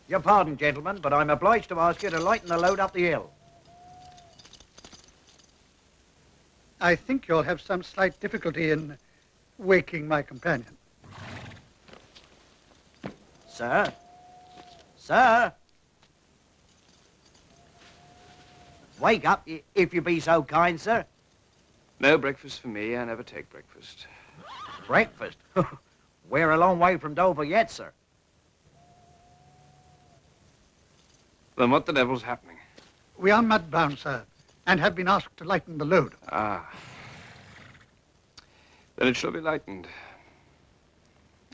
Your pardon, gentlemen, but I'm obliged to ask you to lighten the load up the hill. I think you'll have some slight difficulty in waking my companion. Sir? Sir? Wake up, if you be so kind, sir. No breakfast for me. I never take breakfast. Breakfast? We're a long way from Dover yet, sir. Then what the devil's happening? We are mudbound, sir, and have been asked to lighten the load. Ah. Then it shall be lightened.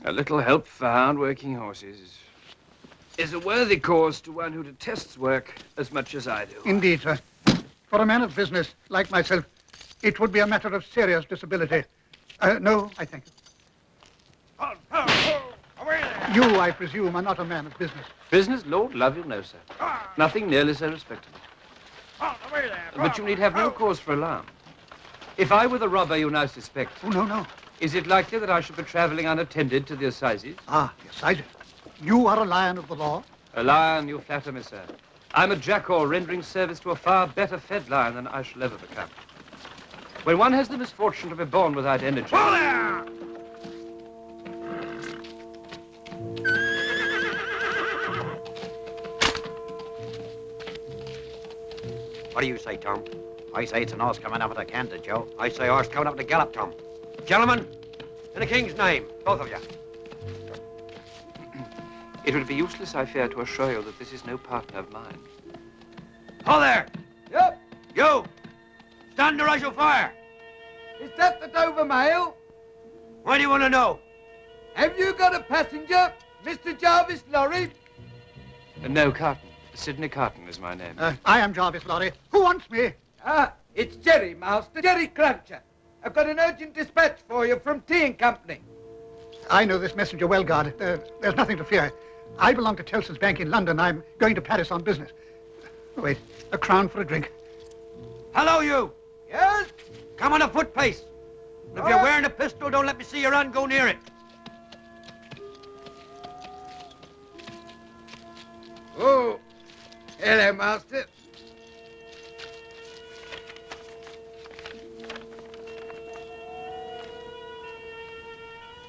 A little help for hard-working horses is a worthy cause to one who detests work as much as I do. Indeed, sir. For a man of business like myself, it would be a matter of serious disability. No, I thank you. You, I presume, are not a man of business. Business? Lord love you, no, sir. Nothing nearly so respectable. But you need have no cause for alarm. If I were the robber you now suspect... Oh, no, no. Is it likely that I should be travelling unattended to the assizes? Ah, the assizes. You are a lion of the law? A lion, you flatter me, sir. I'm a jackal rendering service to a far better fed lion than I shall ever become. When one has the misfortune to be born without energy... Oh, there! What do you say, Tom? I say it's an horse coming up at a canter, Joe. I say horse coming up at a gallop, Tom. Gentlemen, in the king's name, both of you. It would be useless, I fear, to assure you that this is no partner of mine. Ho there! Yep. You! Stand to rise your fire! Is that the Dover Mail? What do you want to know? Have you got a passenger? Mr. Jarvis Lorry? No, Carton. Sidney Carton is my name. I am Jarvis Lorry. Who wants me? Ah, it's Jerry, Master. Jerry Cruncher. I've got an urgent dispatch for you from Tea & Company. I know this messenger well, guard. There's nothing to fear. I belong to Tellson's Bank in London. I'm going to Paris on business. Wait, a crown for a drink. Hello, you! Yes? Come on a foot pace. And if you're wearing a pistol, don't let me see your hand go near it. Oh, hello, Master.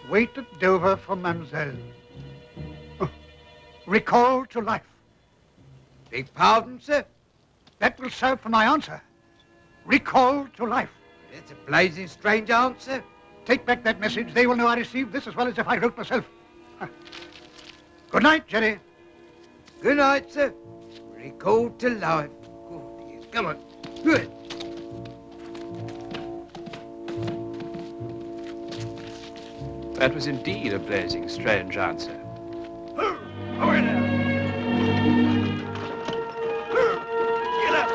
Wait at Dover for Mademoiselle. Recall to life. Beg pardon, sir? That will serve for my answer. Recall to life. It's a blazing strange answer. Take back that message. They will know I received this as well as if I wrote myself. Good night, Jerry. Good night, sir. Recalled to life. Good, yes. Come on. Good. That was indeed a blazing strange answer. Over there! Get up!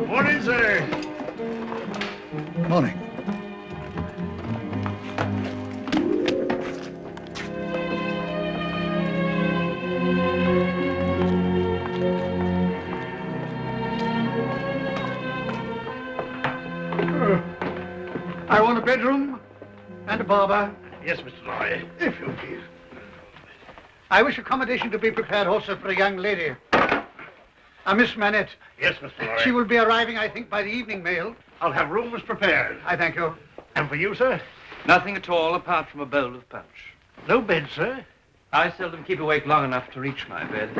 Morning, sir. Morning. I want a bedroom and a barber. Yes, Mr. Lorry. If you please. I wish accommodation to be prepared also for a young lady. Miss Manette. Yes, Mr. Lorry. She will be arriving, I think, by the evening mail. I'll have rooms prepared. I thank you. And for you, sir? Nothing at all apart from a bowl of punch. No bed, sir? I seldom keep awake long enough to reach my bed.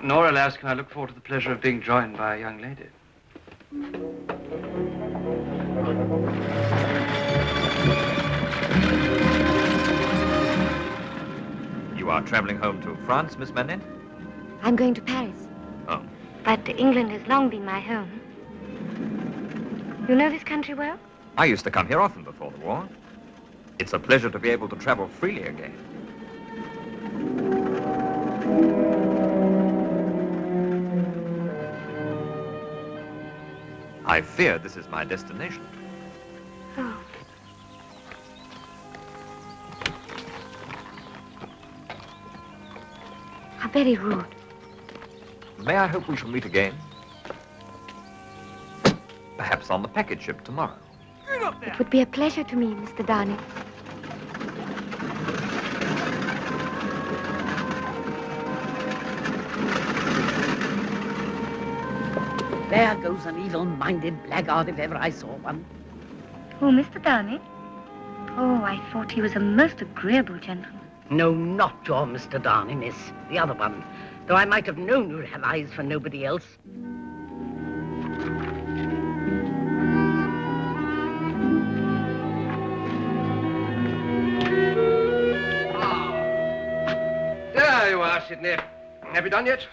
Nor, alas, can I look forward to the pleasure of being joined by a young lady. You are traveling home to France, Miss Manette? I'm going to Paris. Oh. But England has long been my home. You know this country well? I used to come here often before the war. It's a pleasure to be able to travel freely again. I fear this is my destination. Oh. How very rude. May I hope we shall meet again? Perhaps on the package ship tomorrow. It would be a pleasure to me, Mr. Darnay. There goes an evil-minded blackguard if ever I saw one. Oh, Mr. Darnay? Oh, I thought he was a most agreeable gentleman. No, not your Mr. Darnay, miss. The other one. Though I might have known you'd have eyes for nobody else. There you are, Sidney. Have you done yet?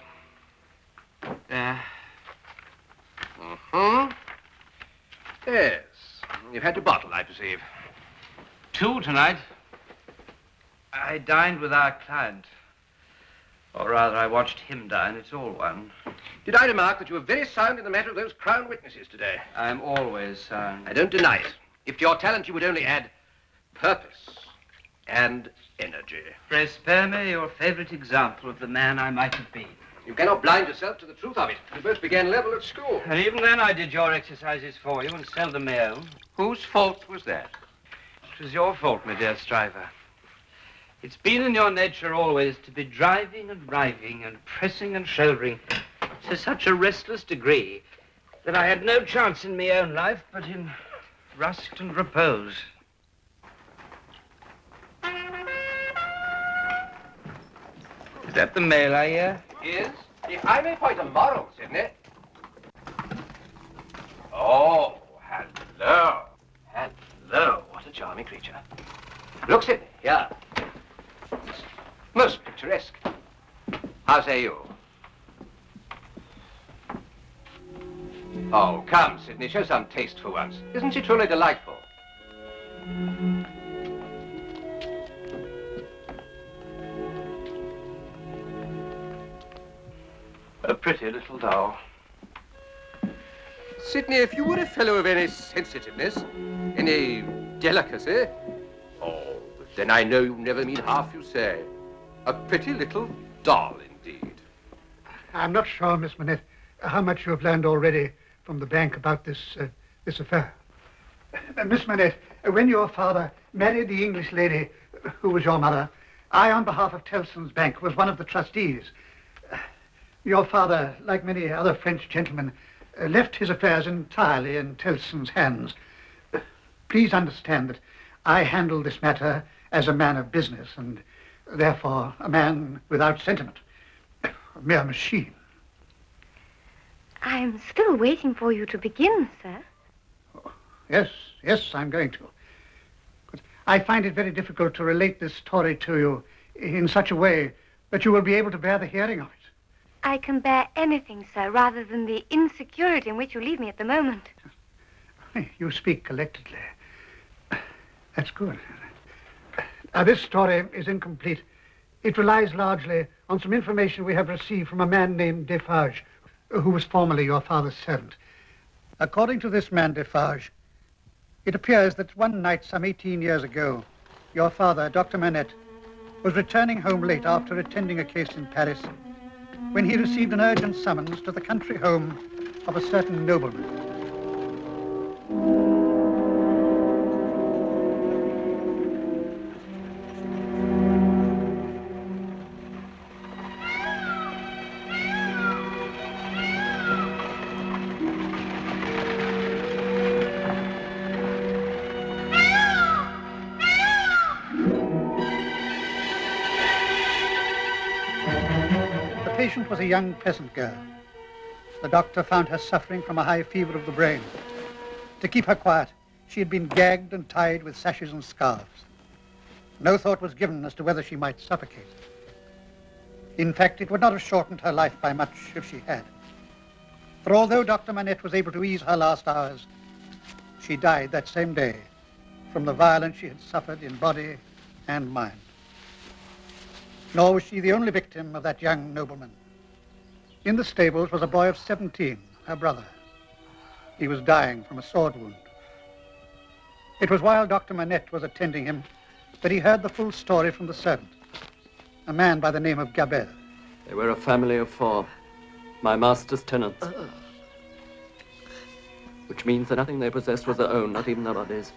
There. Yes. You've had your bottle, I perceive. 2 tonight. I dined with our client. Or rather, I watched him dine. It's all one. Did I remark that you were very sound in the matter of those Crown witnesses today? I'm always sound. I don't deny it. If to your talent you would only add purpose and energy. Pray spare me your favorite example of the man I might have been. You cannot blind yourself to the truth of it. You both began level at school. And even then I did your exercises for you and seldom my own. Whose fault was that? It was your fault, my dear Stryver. It's been in your nature always to be driving and riving and pressing and shouldering to such a restless degree that I had no chance in my own life but in rust and repose. Is that the mail I hear? Is, if I may point a moral, Sidney. Oh, hello. Hello. What a charming creature. Look, Sidney, here. It's most picturesque. How say you? Oh, come, Sidney, show some taste for once. Isn't she truly delightful? A pretty little doll. Sidney, if you were a fellow of any sensitiveness, any delicacy, oh, then I know you never mean half you say. A pretty little doll, indeed. I'm not sure, Miss Manette, how much you have learned already from the bank about this affair. Miss Manette, when your father married the English lady who was your mother, I, on behalf of Tellson's Bank, was one of the trustees. Your father, like many other French gentlemen, left his affairs entirely in Tellson's hands. Please understand that I handle this matter as a man of business, and Therefore, a man without sentiment. A mere machine. I'm still waiting for you to begin, sir. Yes, I'm going to. But I find it very difficult to relate this story to you in such a way that you will be able to bear the hearing of it. I can bear anything, sir, rather than the insecurity in which you leave me at the moment. You speak collectedly. That's good. This story is incomplete. It relies largely on some information we have received from a man named Defarge, who was formerly your father's servant. According to this man, Defarge, it appears that one night some 18 years ago, your father, Dr. Manette, was returning home late after attending a case in Paris when he received an urgent summons to the country home of a certain nobleman. The patient was a young peasant girl. The doctor found her suffering from a high fever of the brain. To keep her quiet, she had been gagged and tied with sashes and scarves. No thought was given as to whether she might suffocate. In fact, it would not have shortened her life by much if she had. For although Dr. Manette was able to ease her last hours, she died that same day from the violence she had suffered in body and mind. Nor was she the only victim of that young nobleman. In the stables was a boy of 17, her brother. He was dying from a sword wound. It was while Dr. Manette was attending him that he heard the full story from the servant, a man by the name of Gabelle. They were a family of 4, my master's tenants. Which means that nothing they possessed was their own, not even their bodies.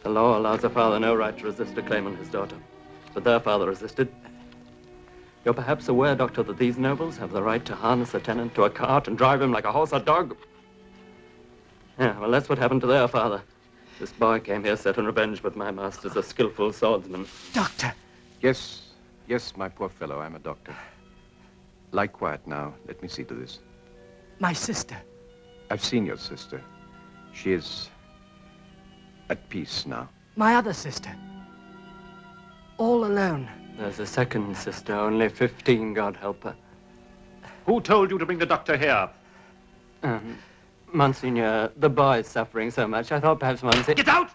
The law allows a father no right to resist a claim on his daughter, but their father resisted. You're perhaps aware, Doctor, that these nobles have the right to harness a tenant to a cart and drive him like a horse or dog. Yeah, well, that's what happened to their father. This boy came here set on revenge, but my master's a skillful swordsman. Doctor! Yes, my poor fellow, I'm a doctor. Lie quiet now. Let me see to this. My sister. I've seen your sister. She is at peace now. My other sister. All alone. There's a second sister, only 15, God help her. Who told you to bring the doctor here? Monsignor, the boy is suffering so much, I thought perhaps Monsignor... Get out!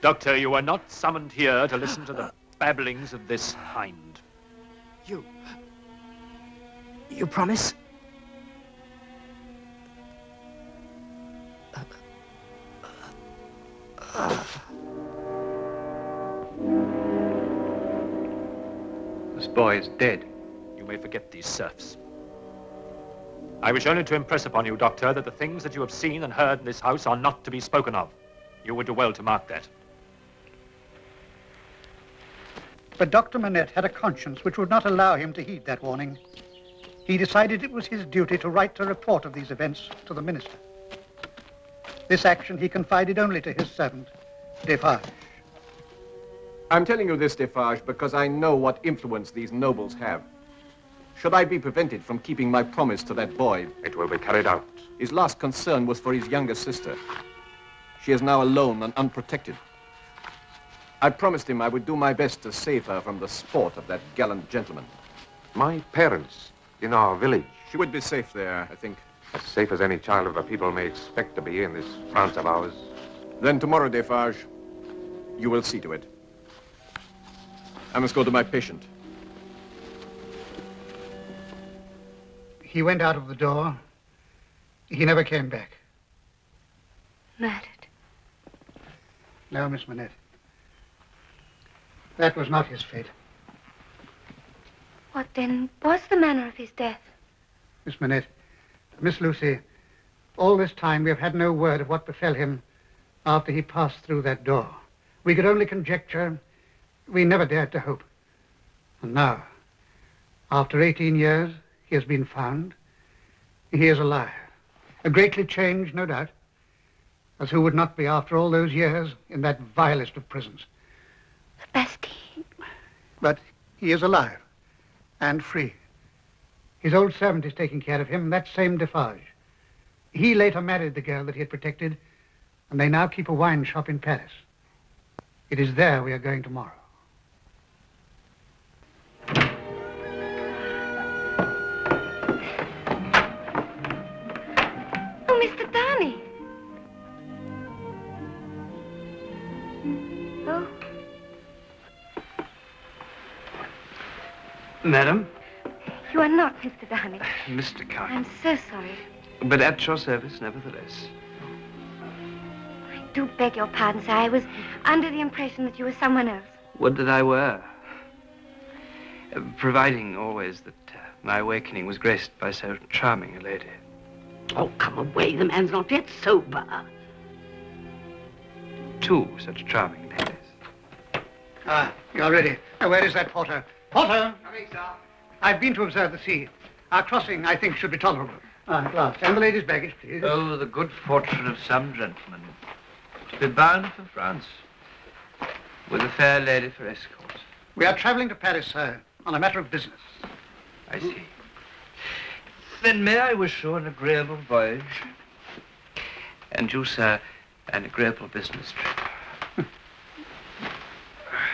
Doctor, you were not summoned here to listen to the babblings of this hind. You promise? This boy is dead. You may forget these serfs. I wish only to impress upon you, Doctor, that the things that you have seen and heard in this house are not to be spoken of. You would do well to mark that. But Dr. Manette had a conscience which would not allow him to heed that warning. He decided it was his duty to write a report of these events to the minister. This action he confided only to his servant, Defarge. I'm telling you this, Defarge, because I know what influence these nobles have. Should I be prevented from keeping my promise to that boy, it will be carried out. His last concern was for his younger sister. She is now alone and unprotected. I promised him I would do my best to save her from the sport of that gallant gentleman. My parents in our village. She would be safe there, I think. As safe as any child of the people may expect to be in this France of ours. Then tomorrow, Defarge, you will see to it. I must go to my patient. He went out of the door. He never came back. Murdered. No, Miss Manette. That was not his fate. What then was the manner of his death? Miss Manette, Miss Lucy, all this time we have had no word of what befell him after he passed through that door. We could only conjecture. We never dared to hope. And now, after 18 years, he has been found. He is alive. A greatly changed, no doubt, as who would not be after all those years in that vilest of prisons. The Bastille. But he is alive and free. His old servant is taking care of him, that same Defarge. He later married the girl that he had protected, and they now keep a wine shop in Paris. It is there we are going tomorrow. Oh, Mr. Darnay. Oh. Madam? You are not Mr. Darnay. Mr. Carter. I'm so sorry. But at your service, nevertheless. I do beg your pardon, sir. I was under the impression that you were someone else. Would that I were. Providing always that my awakening was graced by so charming a lady. Oh, come away. The man's not yet sober. Two such charming ladies. Ah, you're ready. Now, where is that porter? Porter! Coming, sir. I've been to observe the sea. Our crossing, I think, should be tolerable. At last. And the lady's baggage, please. Oh, the good fortune of some gentlemen to be bound for France with a fair lady for escort. We are traveling to Paris, sir, on a matter of business. I see. Then may I wish you an agreeable voyage? And you, sir, an agreeable business trip.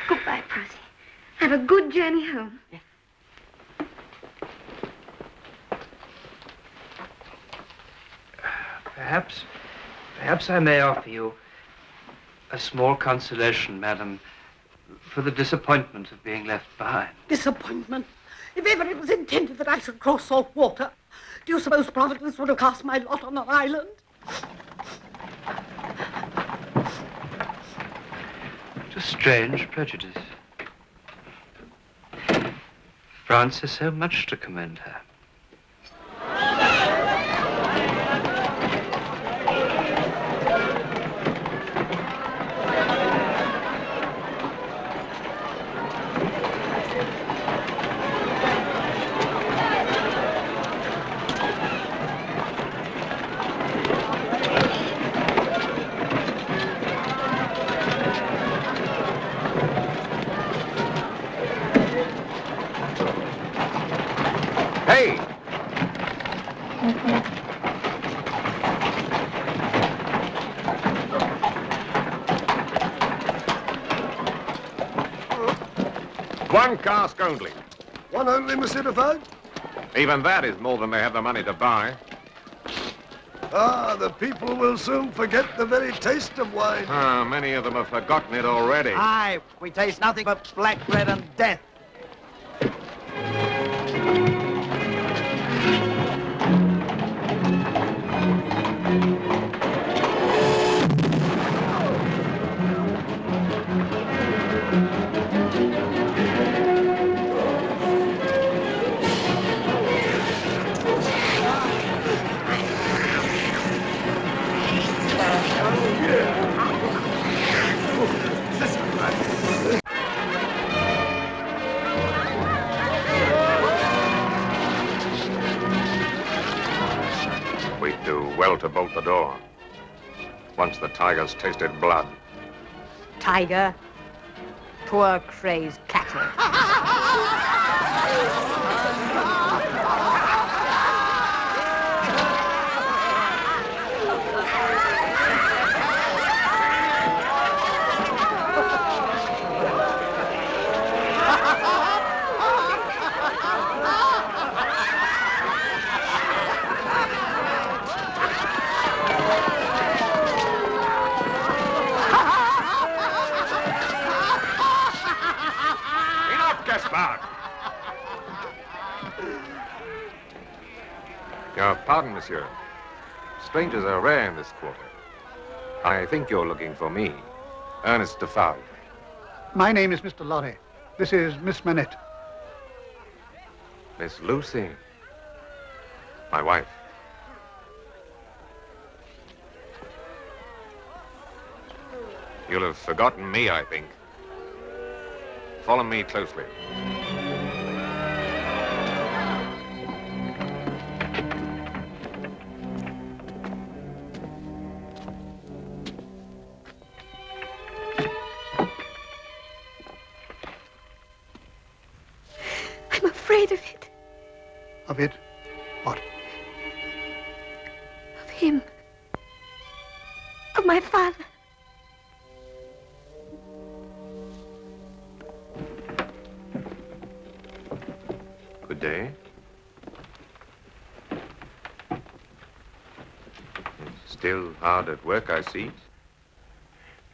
Goodbye, Prosy. Have a good journey home. Perhaps I may offer you a small consolation, madam, for the disappointment of being left behind. Disappointment? If ever it was intended that I should cross salt water, do you suppose Providence would have cast my lot on an island? It's a strange prejudice. France has so much to commend her. Hey! One cask only. One only, Monsieur Defarge? Even that is more than they have the money to buy. Ah, the people will soon forget the very taste of wine. Ah, many of them have forgotten it already. Aye, we taste nothing but black bread and death. We'd do well to bolt the door. Once the tigers tasted blood. Tiger. Poor crazed cattle. Your pardon, monsieur. Strangers are rare in this quarter. I think you're looking for me, Ernest Defarge. My name is Mr. Lorry. This is Miss Manette. Miss Lucy. My wife. You'll have forgotten me, I think. Follow me closely. Of it? What? Of him. Of my father. Good day. Still hard at work, I see.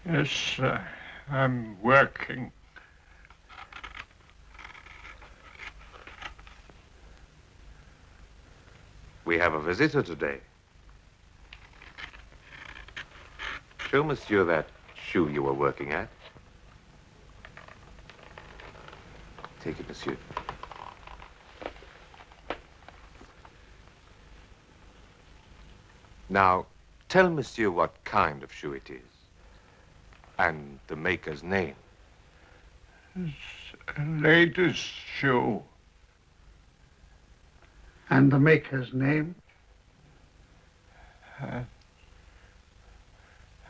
Yes, sir. I'm working. We have a visitor today. Show monsieur that shoe you were working at. Take it, monsieur. Now, tell monsieur what kind of shoe it is. And the maker's name. It's a lady's shoe. And the maker's name?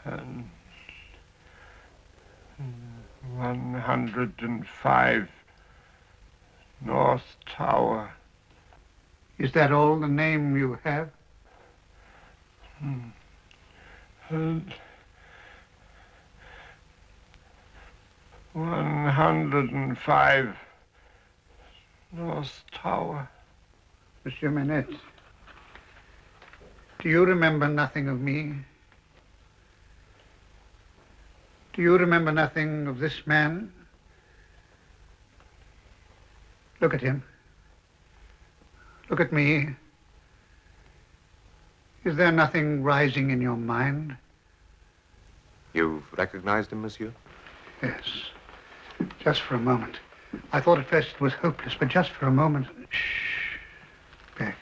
And 105 North Tower. Is that all the name you have? 105 North Tower. Monsieur Manette, do you remember nothing of me? Do you remember nothing of this man? Look at him. Look at me. Is there nothing rising in your mind? You've recognized him, monsieur? Yes. Just for a moment. I thought at first it was hopeless, but just for a moment. Shh. Back.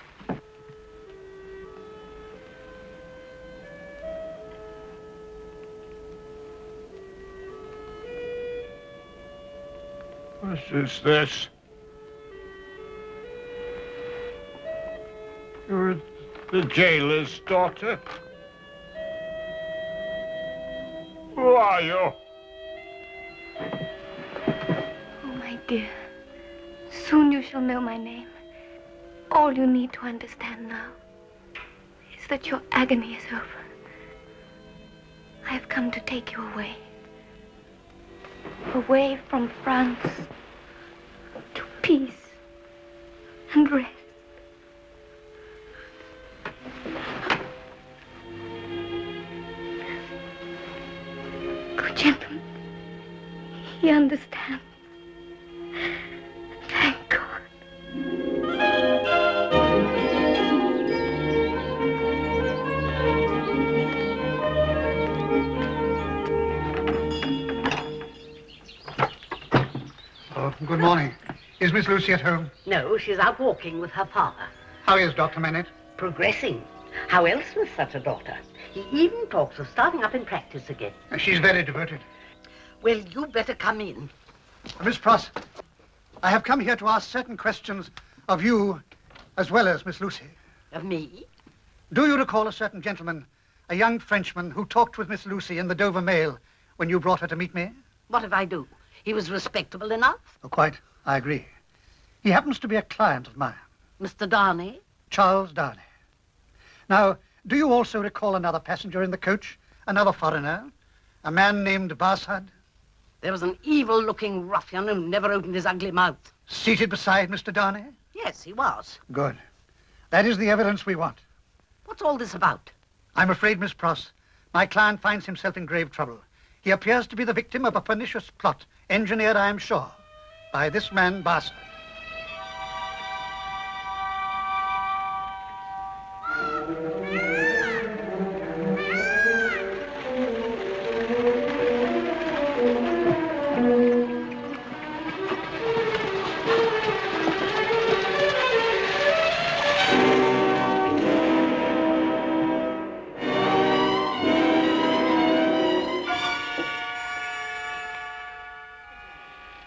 What is this? You're the jailer's daughter? Who are you? Oh, my dear. Soon you shall know my name. All you need to understand now is that your agony is over. I have come to take you away. Away from France to peace and rest. Good gentleman, he understands. Thank God. Oh, good morning. Is Miss Lucy at home? No, she's out walking with her father. How is Dr. Manette? Progressing. How else with such a daughter? He even talks of starting up in practice again. She's very devoted. Well, you better come in. Miss Pross, I have come here to ask certain questions of you as well as Miss Lucy. Of me? Do you recall a certain gentleman, a young Frenchman, who talked with Miss Lucy in the Dover Mail when you brought her to meet me? What if I do? He was respectable enough. Oh, quite. I agree. He happens to be a client of mine. Mr. Darnay? Charles Darnay. Now, do you also recall another passenger in the coach? Another foreigner? A man named Barsad? There was an evil-looking ruffian who never opened his ugly mouth. Seated beside Mr. Darnay? Yes, he was. Good. That is the evidence we want. What's all this about? I'm afraid, Miss Pross, my client finds himself in grave trouble. He appears to be the victim of a pernicious plot, engineered, I am sure, by this man, Barsad.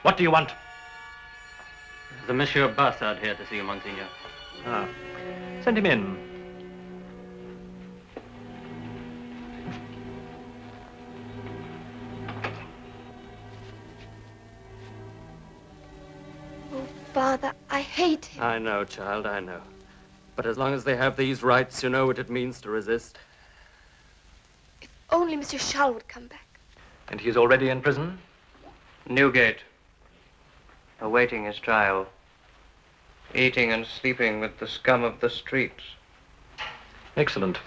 What do you want? The Monsieur Barsad here to see you, Monseigneur. Ah. Send him in. Oh, Father, I hate him. I know, child, I know. But as long as they have these rights, you know what it means to resist. If only Monsieur Charles would come back. And he is already in prison? Newgate, awaiting his trial, eating and sleeping with the scum of the streets. Excellent.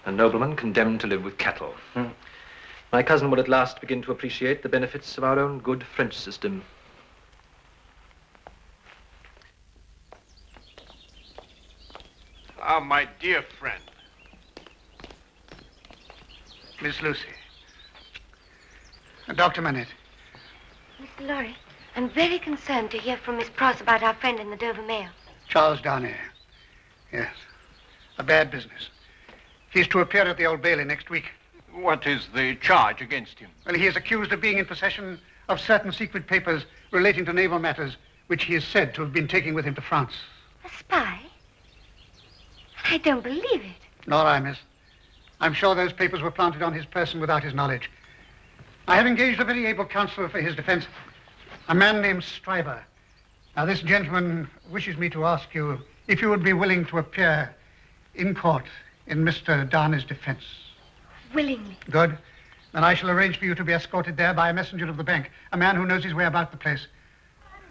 A nobleman condemned to live with cattle. My cousin will at last begin to appreciate the benefits of our own good French system. Ah, my dear friend. Miss Lucy. Dr. Manette. Mr. Lorry, I'm very concerned to hear from Miss Pross about our friend in the Dover Mail. Charles Darnay. Yes. A bad business. He's to appear at the Old Bailey next week. What is the charge against him? Well, he is accused of being in possession of certain secret papers relating to naval matters, which he is said to have been taking with him to France. A spy? I don't believe it. Nor I, miss. I'm sure those papers were planted on his person without his knowledge. I have engaged a very able counsel for his defense, a man named Stryver. Now, this gentleman wishes me to ask you if you would be willing to appear in court in Mr. Darnay's defense. Willingly. Good. Then I shall arrange for you to be escorted there by a messenger of the bank, a man who knows his way about the place.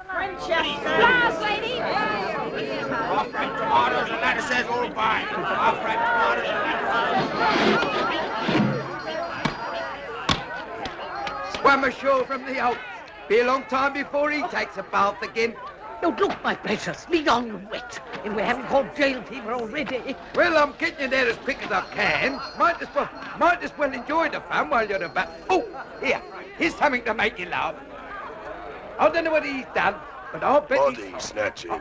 Glass, lady! Half ripe tomatoes, and that says all fine. Half ripe tomatoes, and Swam ashore from the Alps. Be a long time before he takes a bath again. No, look, my precious, lead on, you wet. And we haven't called jail fever already. Well, I'm getting you there as quick as I can. Might as well enjoy the fun while you're about. Oh, here's something to make you laugh. I don't know what he's done, but I'll bet Body snatching.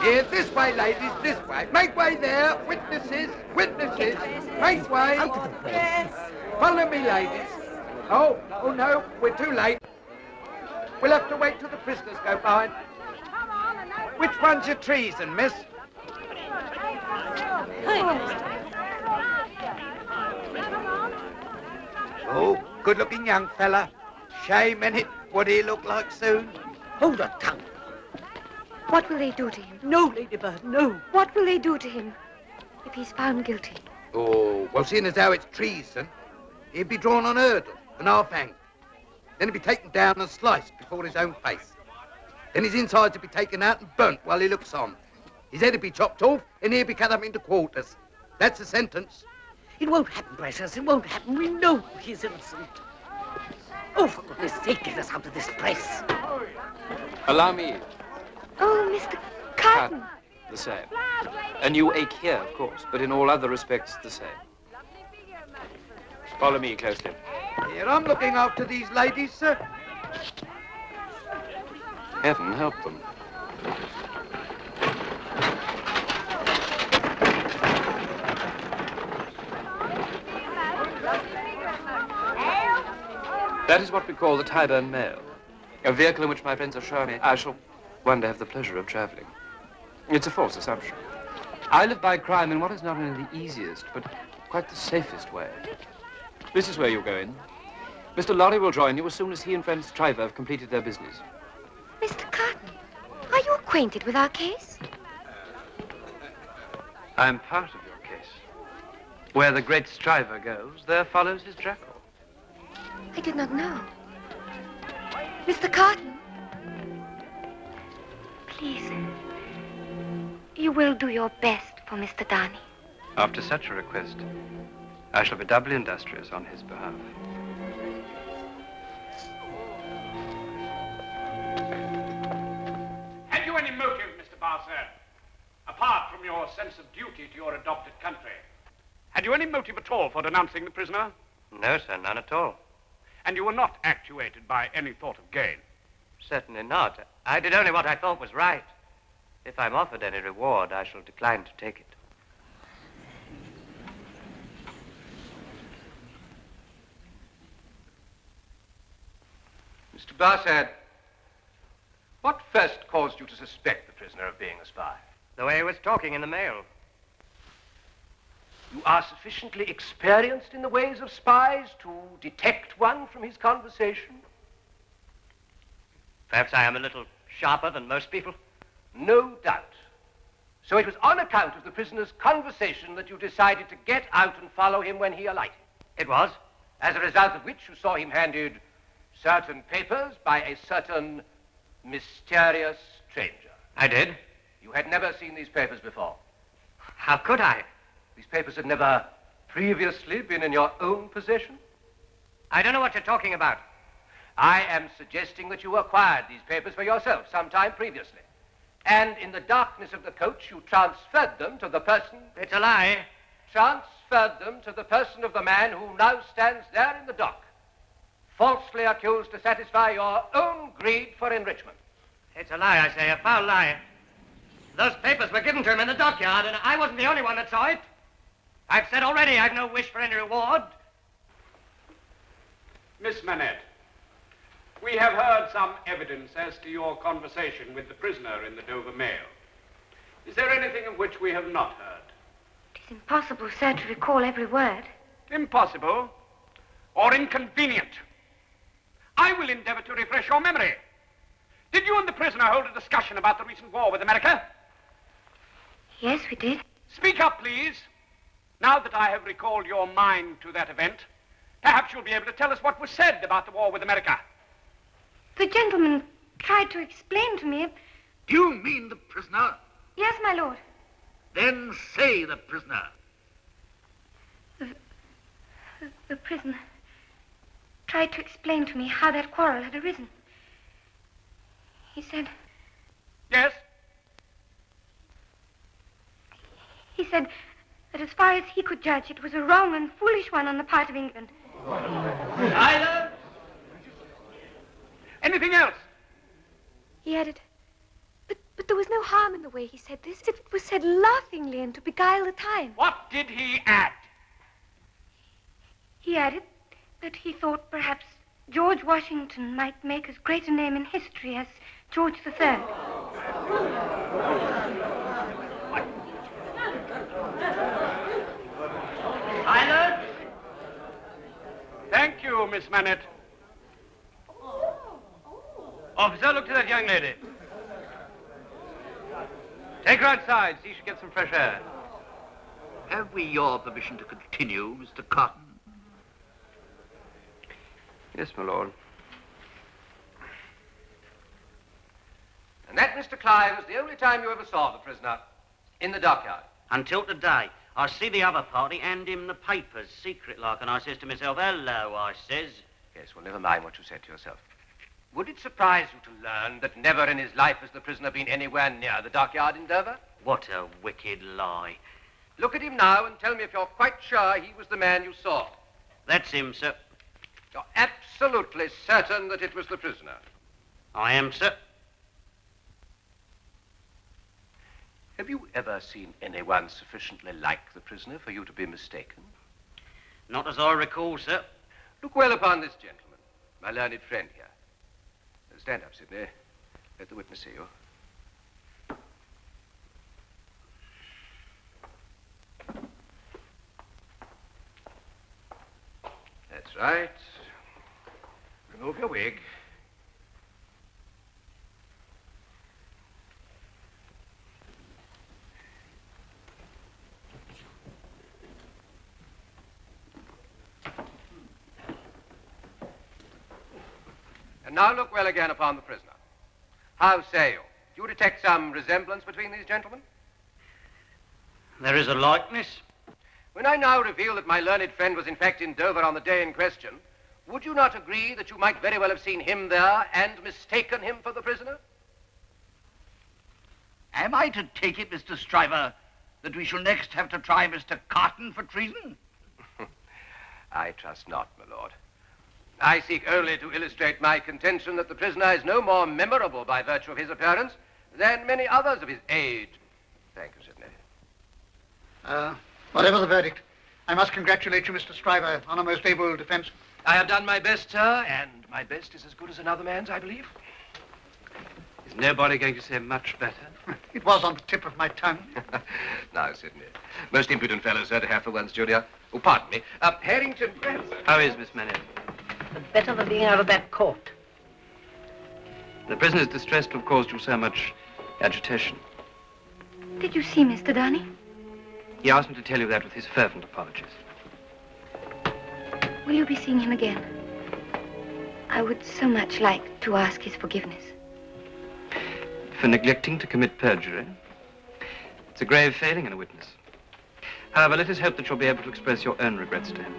Here, this way, ladies, this way. Make way there. Witnesses, witnesses. Make way. Yes. Follow me, ladies. Oh, no, we're too late. We'll have to wait till the prisoners go by. Which one's your treason, miss? Oh, good-looking young fella. Shame, innit? What he look like soon? Hold your tongue. What will they do to him? No, Ladybird, no. What will they do to him if he's found guilty? Oh, well, seeing as how it's treason, he'd be drawn on hurdle and half-hanged. Then he'd be taken down and sliced before his own face. Then his insides would be taken out and burnt while he looks on. His head would be chopped off and he'd be cut up into quarters. That's the sentence. It won't happen, precious. It won't happen. We know he's innocent. Oh, for goodness sake, get us out of this place. Allow me. Oh, Mr. Carton. The same. A new ache here, of course, but in all other respects, the same. Follow me closely. Here, I'm looking after these ladies, sir. Heaven help them. That is what we call the Tyburn Mail. A vehicle in which my friends assure me I shall one day have the pleasure of traveling. It's a false assumption. I live by crime in what is not only the easiest, but quite the safest way. This is where you'll go in. Mr. Lorry will join you as soon as he and friend Stryver have completed their business. Mr. Carton, are you acquainted with our case? I'm part of your case. Where the great Stryver goes, there follows his jackal. I did not know. Mr. Carton. Please. You will do your best for Mr. Darnay. After such a request, I shall be doubly industrious on his behalf. Had you any motive, Mr. Barsad, apart from your sense of duty to your adopted country? Had you any motive at all for denouncing the prisoner? No, sir, none at all. And you were not actuated by any thought of gain? Certainly not. I did only what I thought was right. If I'm offered any reward, I shall decline to take it. Mr. Barsad, what first caused you to suspect the prisoner of being a spy? The way he was talking in the mail. You are sufficiently experienced in the ways of spies to detect one from his conversation? Perhaps I am a little Sharper than most people? No doubt. So it was on account of the prisoner's conversation that you decided to get out and follow him when he alighted? It was. As a result of which you saw him handed certain papers by a certain mysterious stranger? I did. You had never seen these papers before? How could I? These papers had never previously been in your own possession? I don't know what you're talking about. I am suggesting that you acquired these papers for yourself sometime previously. And in the darkness of the coach, you transferred them to the person... It's a lie. Transferred them to the person of the man who now stands there in the dock, falsely accused to satisfy your own greed for enrichment. It's a lie, I say, a foul lie. Those papers were given to him in the dockyard, and I wasn't the only one that saw it. I've said already I've no wish for any reward. Miss Manette, we have heard some evidence as to your conversation with the prisoner in the Dover Mail. Is there anything of which we have not heard? It's impossible, sir, to recall every word. Impossible or inconvenient? I will endeavor to refresh your memory. Did you and the prisoner hold a discussion about the recent war with America? Yes, we did. Speak up, please. Now that I have recalled your mind to that event, perhaps you'll be able to tell us what was said about the war with America. The gentleman tried to explain to me... Do you mean the prisoner? Yes, my lord. Then say the prisoner. The prisoner tried to explain to me how that quarrel had arisen. He said... Yes? He said that as far as he could judge, it was a wrong and foolish one on the part of England. Silence! Anything else? He added, but there was no harm in the way he said this. It was said laughingly and to beguile the time. What did he add? He added that he thought perhaps George Washington might make as great a name in history as George III. Silence! Thank you, Miss Manette. Officer, look to that young lady. Take her outside, see she gets some fresh air. Have we your permission to continue, Mr. Cotton? Yes, my lord. And that, Mr. Clive, was the only time you ever saw the prisoner in the dockyard? Until today. I see the other party hand him the papers, secret like, and I says to myself, hello, I says. Yes, well, never mind what you said to yourself. Would it surprise you to learn that never in his life has the prisoner been anywhere near the dockyard in Dover? What a wicked lie. Look at him now and tell me if you're quite sure he was the man you saw. That's him, sir. You're absolutely certain that it was the prisoner? I am, sir. Have you ever seen anyone sufficiently like the prisoner for you to be mistaken? Not as I recall, sir. Look well upon this gentleman, my learned friend here. Stand up, Sidney. Let the witness see you. That's right. Remove your wig. And now look well again upon the prisoner. How say you? Do you detect some resemblance between these gentlemen? There is a likeness. When I now reveal that my learned friend was in fact in Dover on the day in question, would you not agree that you might very well have seen him there and mistaken him for the prisoner? Am I to take it, Mr. Stryver, that we shall next have to try Mr. Carton for treason? I trust not, my lord. I seek only to illustrate my contention that the prisoner is no more memorable by virtue of his appearance than many others of his age. Thank you, Sidney. Whatever the verdict, I must congratulate you, Mr. Stryver, on a most able defense. I have done my best, sir, and my best is as good as another man's, I believe. Is nobody going to say much better? It was on the tip of my tongue. Now, Sidney. Most impudent fellow, sir, to have for one's junior. Oh, pardon me. Harrington. How is Miss Manette? Better than being out of that court. The prisoner's distress to have caused you so much agitation. Did you see Mr. Darnay? He asked me to tell you that with his fervent apologies. Will you be seeing him again? I would so much like to ask his forgiveness. For neglecting to commit perjury. It's a grave failing in a witness. However, let us hope that you'll be able to express your own regrets to him.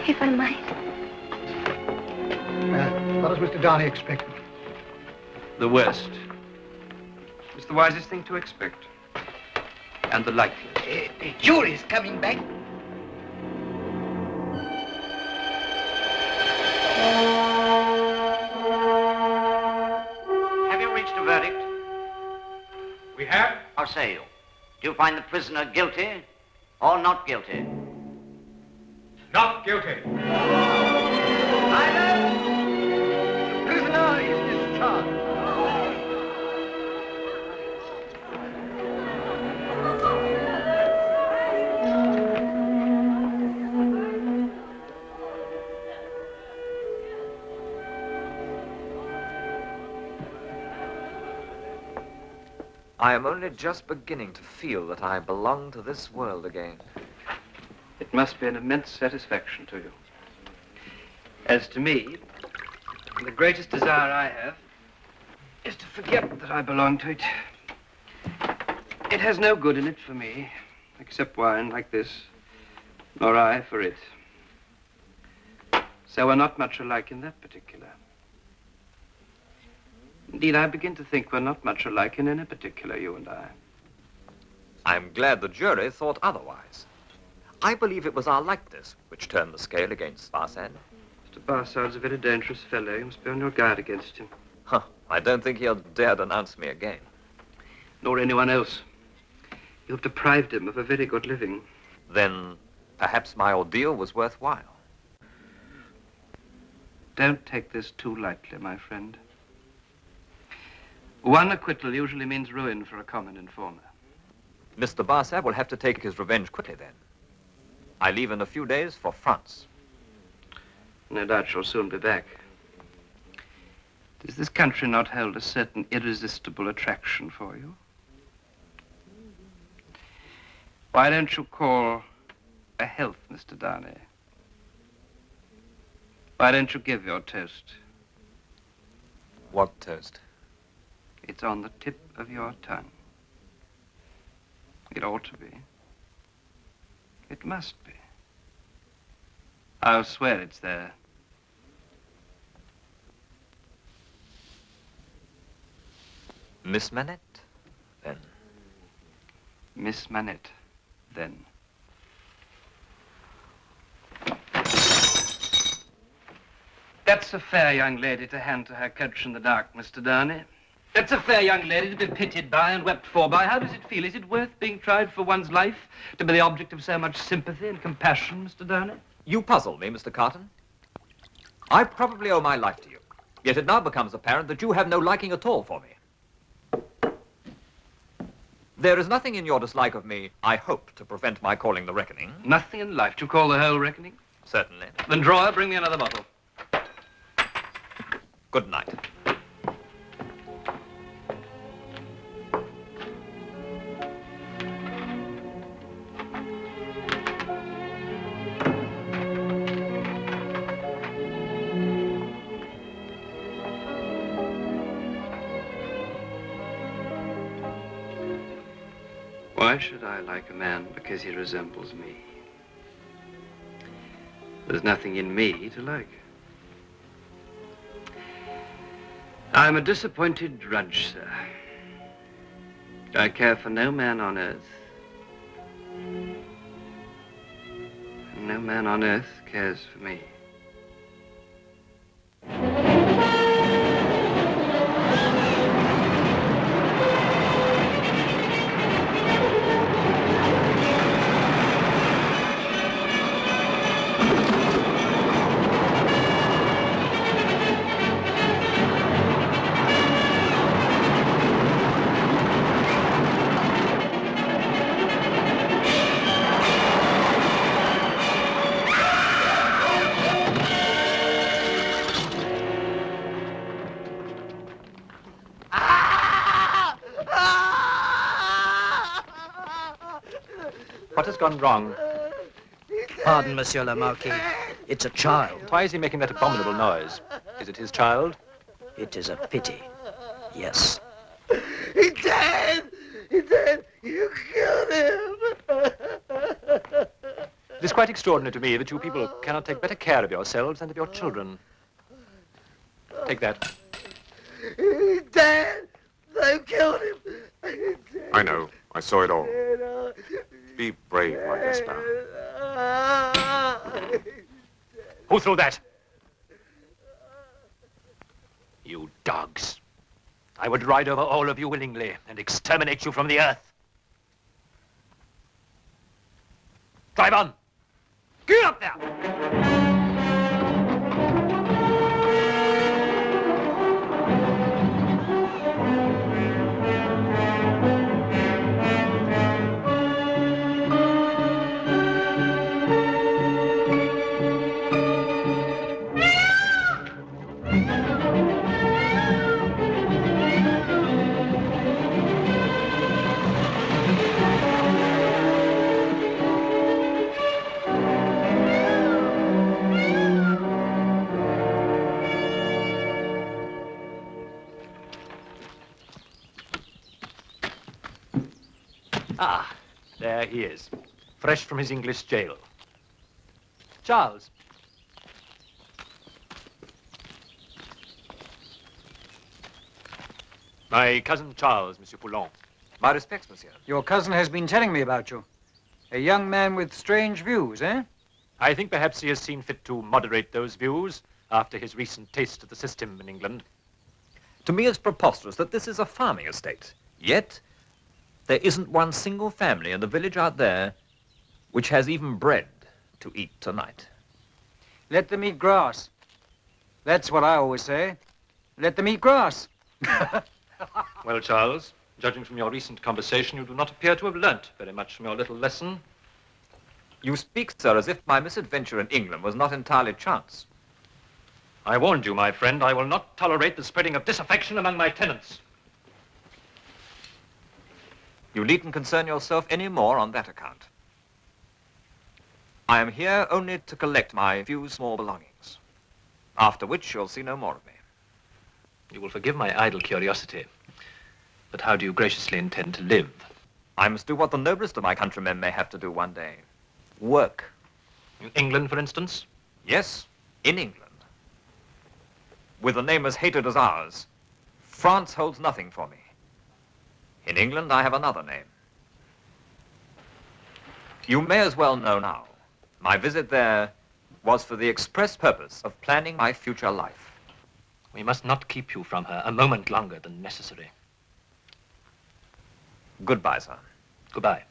If I might. What does Mr. Darnay expect? The worst. It's the wisest thing to expect. And the likeliest. The jury's coming back. Have you reached a verdict? We have. How say you? Do you find the prisoner guilty or not guilty? Not guilty. The prisoner is discharged. I am only just beginning to feel that I belong to this world again. It must be an immense satisfaction to you. As to me, the greatest desire I have is to forget that I belong to it. It has no good in it for me, except wine like this, nor I for it. So we're not much alike in that particular. Indeed, I begin to think we're not much alike in any particular, you and I. I'm glad the jury thought otherwise. I believe it was our likeness which turned the scale against Barsad. Mr. Barsard's a very dangerous fellow. You must be on your guard against him. Huh. I don't think he'll dare denounce me again. Nor anyone else. You have deprived him of a very good living. Then perhaps my ordeal was worthwhile. Don't take this too lightly, my friend. One acquittal usually means ruin for a common informer. Mr. Barsad will have to take his revenge quickly then. I leave in a few days for France. No doubt you'll soon be back. Does this country not hold a certain irresistible attraction for you? Why don't you call a health, Mr. Darnay? Why don't you give your toast? What toast? It's on the tip of your tongue. It ought to be. It must be. I'll swear it's there. Miss Manette, then. Miss Manette, then. That's a fair young lady to hand to her coach in the dark, Mr. Darnay. That's a fair young lady to be pitied by and wept for by. How does it feel? Is it worth being tried for one's life? To be the object of so much sympathy and compassion, Mr. Darnay? You puzzle me, Mr. Carton. I probably owe my life to you. Yet it now becomes apparent that you have no liking at all for me. There is nothing in your dislike of me, I hope, to prevent my calling the reckoning. Nothing in life to call the whole reckoning? Certainly. Then, drawer, bring me another bottle. Good night. Why should I like a man because he resembles me? There's nothing in me to like. I'm a disappointed drudge, sir. I care for no man on earth. And no man on earth cares for me. has gone wrong? Pardon, Monsieur le Marquis. It's a child. Why is he making that abominable noise? Is it his child? It is a pity. Yes. He's dead! He's dead! You killed him! It is quite extraordinary to me that you people cannot take better care of yourselves and of your children. Take that. He's dead! They've killed him! He's dead. I know. I saw it all. Be brave, my Gaspard. Who threw that? You dogs. I would ride over all of you willingly and exterminate you from the earth. Drive on. Get up there! Ah, there he is, fresh from his English jail. Charles. My cousin Charles, Monsieur Poulon. My respects, monsieur. Your cousin has been telling me about you. A young man with strange views, eh? I think perhaps he has seen fit to moderate those views after his recent taste of the system in England. To me, it's preposterous that this is a farming estate. Yet, there isn't one single family in the village out there which has even bread to eat tonight. Let them eat grass. That's what I always say. Let them eat grass. Well, Charles, judging from your recent conversation, you do not appear to have learnt very much from your little lesson. You speak, sir, as if my misadventure in England was not entirely chance. I warned you, my friend, I will not tolerate the spreading of disaffection among my tenants. You needn't concern yourself any more on that account. I am here only to collect my few small belongings, after which you'll see no more of me. You will forgive my idle curiosity, but how do you graciously intend to live? I must do what the noblest of my countrymen may have to do one day. Work. In England, for instance? Yes, in England. With a name as hated as ours, France holds nothing for me. In England, I have another name. You may as well know now, my visit there was for the express purpose of planning my future life. We must not keep you from her a moment longer than necessary. Goodbye, sir. Goodbye.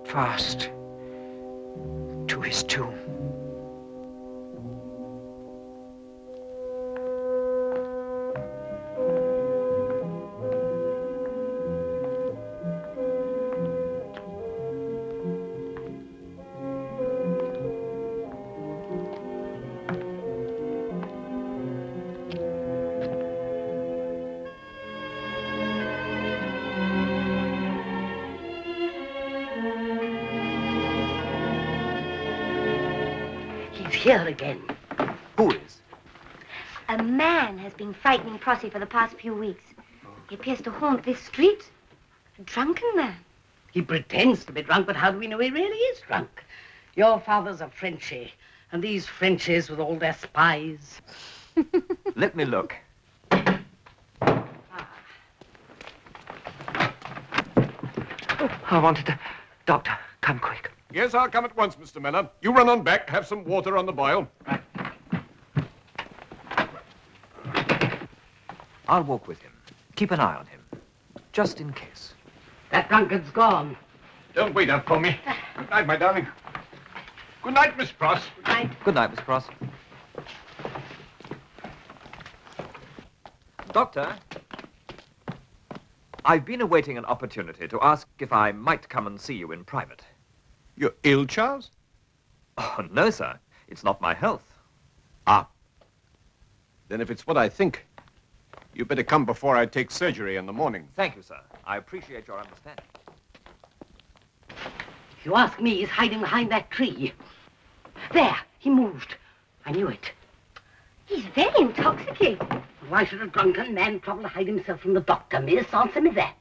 Fast to his tomb. Here again. Who is? A man has been frightening Prossy for the past few weeks. He appears to haunt this street. A drunken man. He pretends to be drunk, but how do we know he really is drunk? Your father's a Frenchie, And these Frenchies with all their spies. Let me look. I wanted to... Doctor, come quick. Yes, I'll come at once, Mr. Miller. You run on back, have some water on the boil. Right. I'll walk with him. Keep an eye on him, just in case. That drunkard's gone. Don't wait up for me. Good night, my darling. Good night, Miss Pross. Good night. Good night, Miss Pross. Doctor, I've been awaiting an opportunity to ask if I might come and see you in private. You're ill, Charles? Oh, no, sir. It's not my health. Ah. Then if it's what I think, you better come before I take surgery in the morning. Thank you, sir. I appreciate your understanding. If you ask me, he's hiding behind that tree. There, he moved. I knew it. He's very intoxicated. Why should a drunken man trouble to hide himself from the doctor, miss? Answer me that.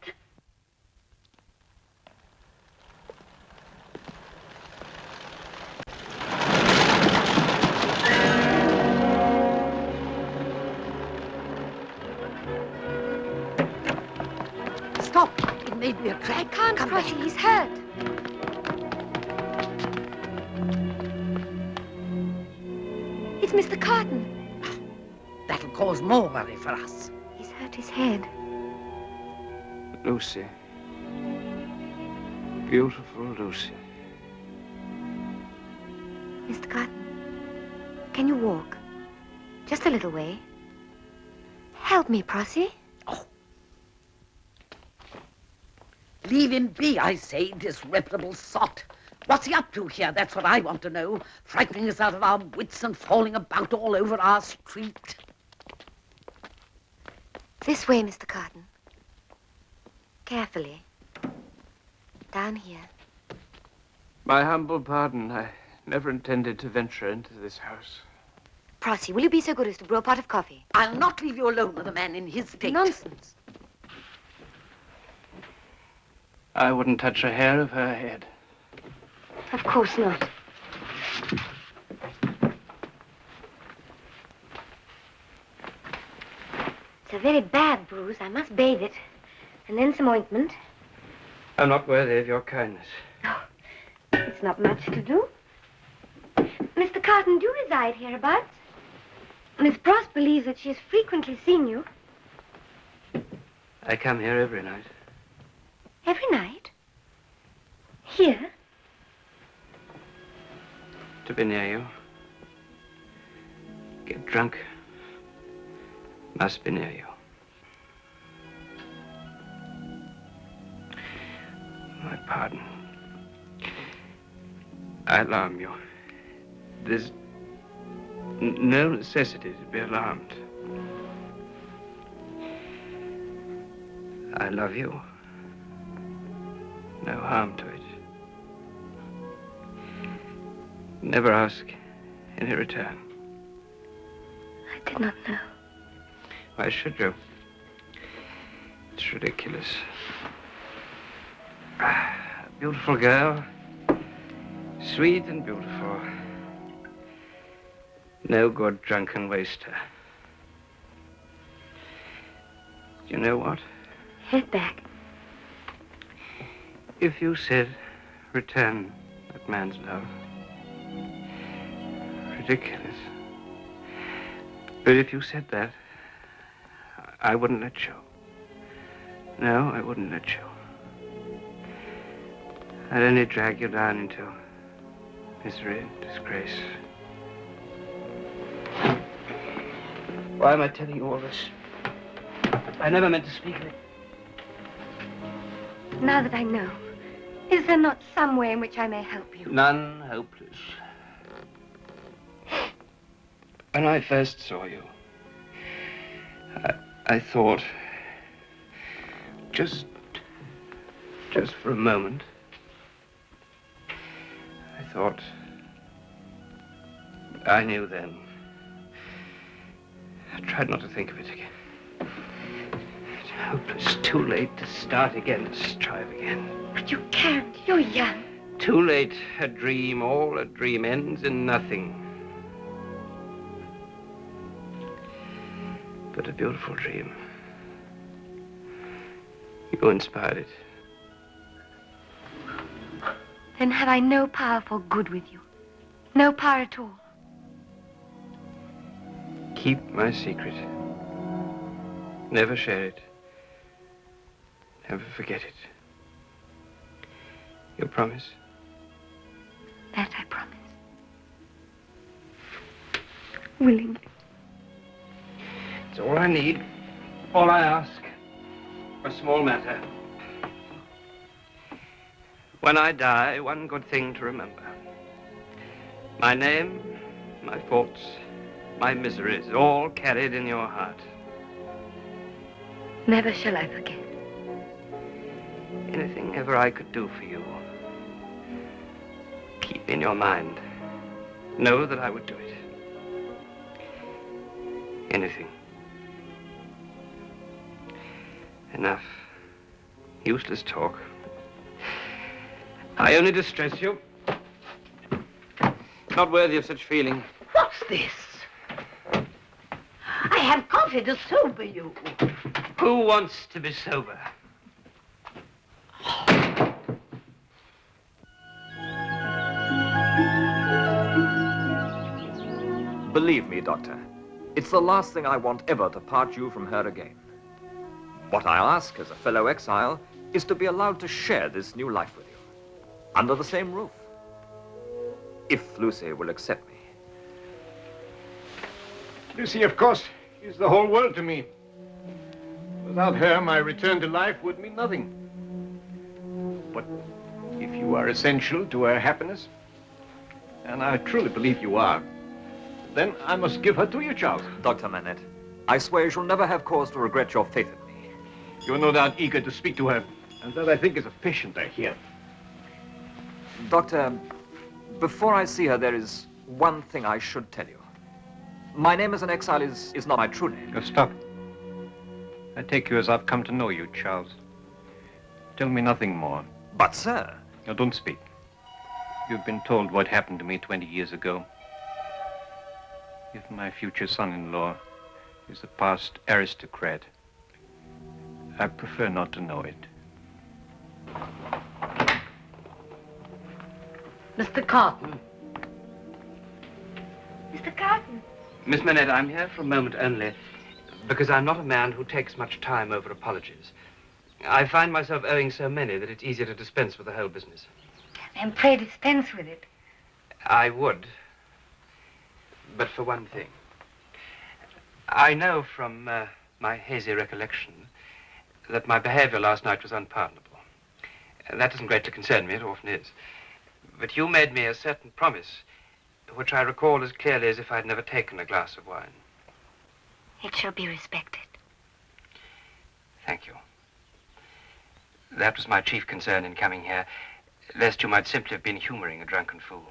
Stop. It may be a trap. I can't cross him. He's hurt. It's Mr. Carton. That'll cause more worry for us. He's hurt his head. Lucy. Beautiful Lucy. Mr. Carton, can you walk? Just a little way. Help me, Prossy. Leave him be, I say, disreputable sot. What's he up to here? That's what I want to know. Frightening us out of our wits and falling about all over our street. This way, Mr. Carton. Carefully. Down here. My humble pardon. I never intended to venture into this house. Prossy, will you be so good as to brew a pot of coffee? I'll not leave you alone with a man in his state. Nonsense. I wouldn't touch a hair of her head. Of course not. It's a very bad bruise. I must bathe it. And then some ointment. I'm not worthy of your kindness. It's not much to do. Mr. Carton, do you reside hereabouts? Miss Pross believes that she has frequently seen you. I come here every night. Every night? Here? To be near you. Get drunk. Must be near you. My pardon. I alarm you. There's no necessity to be alarmed. I love you. No harm to it. Never ask any return. I did not know. Why should you? It's ridiculous. A beautiful girl. Sweet and beautiful. No good drunken waster. You know what? Head back. If you said, return that man's love. Ridiculous. But if you said that, I wouldn't let you. No, I wouldn't let you. I'd only drag you down into misery and disgrace. Why am I telling you all this? I never meant to speak of it. Now that I know, is there not some way in which I may help you? None hopeless. When I first saw you, I thought, just for a moment, I thought, I knew then. I tried not to think of it again. It's hopeless, too late to start again, to strive again. But you can't, you're young. Too late, a dream, all a dream ends in nothing. but a beautiful dream. You inspired it. Then have I no power for good with you? No power at all? Keep my secret. Never share it. Never forget it. You promise? That I promise. Willingly. It's all I need. All I ask. A small matter. When I die, one good thing to remember. My name, my faults, my miseries, all carried in your heart. Never shall I forget. Anything ever I could do for you, keep in your mind. Know that I would do it. Anything. Enough. Useless talk. I only distress you. Not worthy of such feeling. What's this? I have coffee to sober you. Who wants to be sober? Believe me, Doctor, it's the last thing I want ever to part you from her again. What I ask as a fellow exile is to be allowed to share this new life with you, under the same roof, if Lucy will accept me. Lucy, of course, is the whole world to me. Without her, my return to life would mean nothing. But if you are essential to her happiness, and I truly believe you are, then I must give her to you, Charles. Dr. Manette, I swear you shall never have cause to regret your faith in me. You're no doubt eager to speak to her, and that I think is a patient I hear. Doctor, before I see her, there is one thing I should tell you. My name as an exile is not my true name. Oh, stop. I take you as I've come to know you, Charles. Tell me nothing more. But, sir... No, don't speak. You've been told what happened to me 20 years ago. If my future son-in-law is a past aristocrat, I prefer not to know it. Mr. Carton. Mr. Carton. Miss Manette, I'm here for a moment only, because I'm not a man who takes much time over apologies. I find myself owing so many that it's easier to dispense with the whole business. Then pray dispense with it. I would, but for one thing. I know from my hazy recollection that my behavior last night was unpardonable. That doesn't greatly concern me, it often is. But you made me a certain promise, which I recall as clearly as if I'd never taken a glass of wine. It shall be respected. Thank you. That was my chief concern in coming here, lest you might simply have been humoring a drunken fool.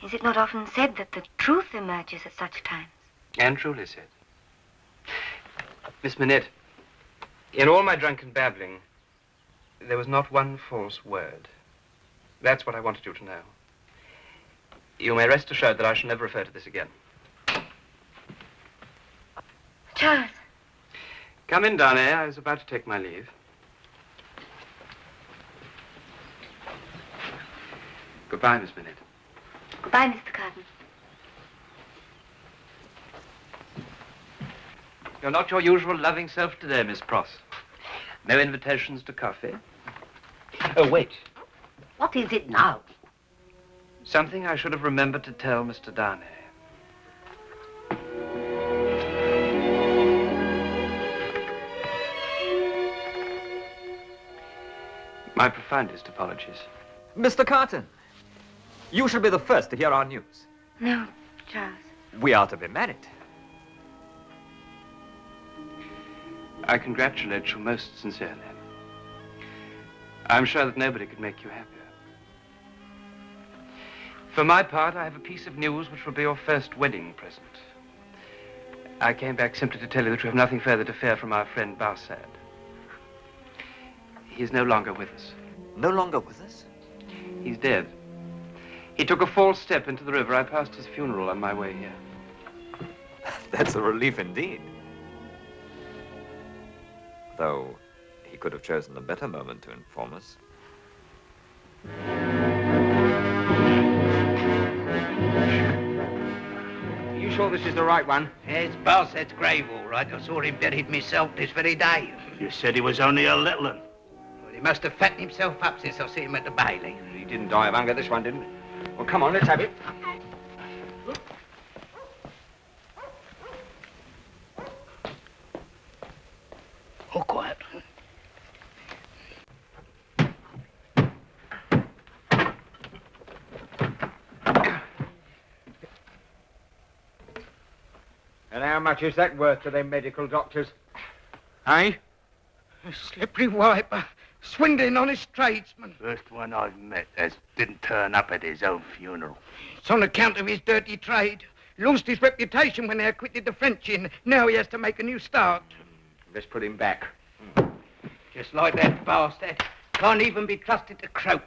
Is it not often said that the truth emerges at such times? And truly said. Miss Manette, in all my drunken babbling, there was not one false word. That's what I wanted you to know. You may rest assured that I shall never refer to this again. Charles. Come in, Darnay. I was about to take my leave. Goodbye, Miss Manette. Goodbye, Mr. Carton. You're not your usual loving self today, Miss Pross. No invitations to coffee. Oh, wait. What is it now? Something I should have remembered to tell Mr. Darnay. My profoundest apologies. Mr. Carton, you shall be the first to hear our news. No, Charles. We are to be married. I congratulate you most sincerely. I'm sure that nobody could make you happier. For my part, I have a piece of news which will be your first wedding present. I came back simply to tell you that we have nothing further to fear from our friend Barsad. He's no longer with us. No longer with us? He's dead. He took a false step into the river. I passed his funeral on my way here. That's a relief indeed. Though he could have chosen a better moment to inform us. Are you sure this is the right one? It's Barset's grave, all right. I saw him buried myself this very day. You said he was only a little one. Well, he must have fattened himself up since I see him at the Bailey. He didn't die of hunger, this one didn't. Well, come on, let's have it. All quiet. And how much is that worth to them medical doctors? Eh? A slippery wiper, swindling honest tradesmen. First one I've met that didn't turn up at his own funeral. It's on account of his dirty trade. Lost his reputation when they acquitted the French in. Now he has to make a new start. Let's put him back. Just like that bastard. Can't even be trusted to croak.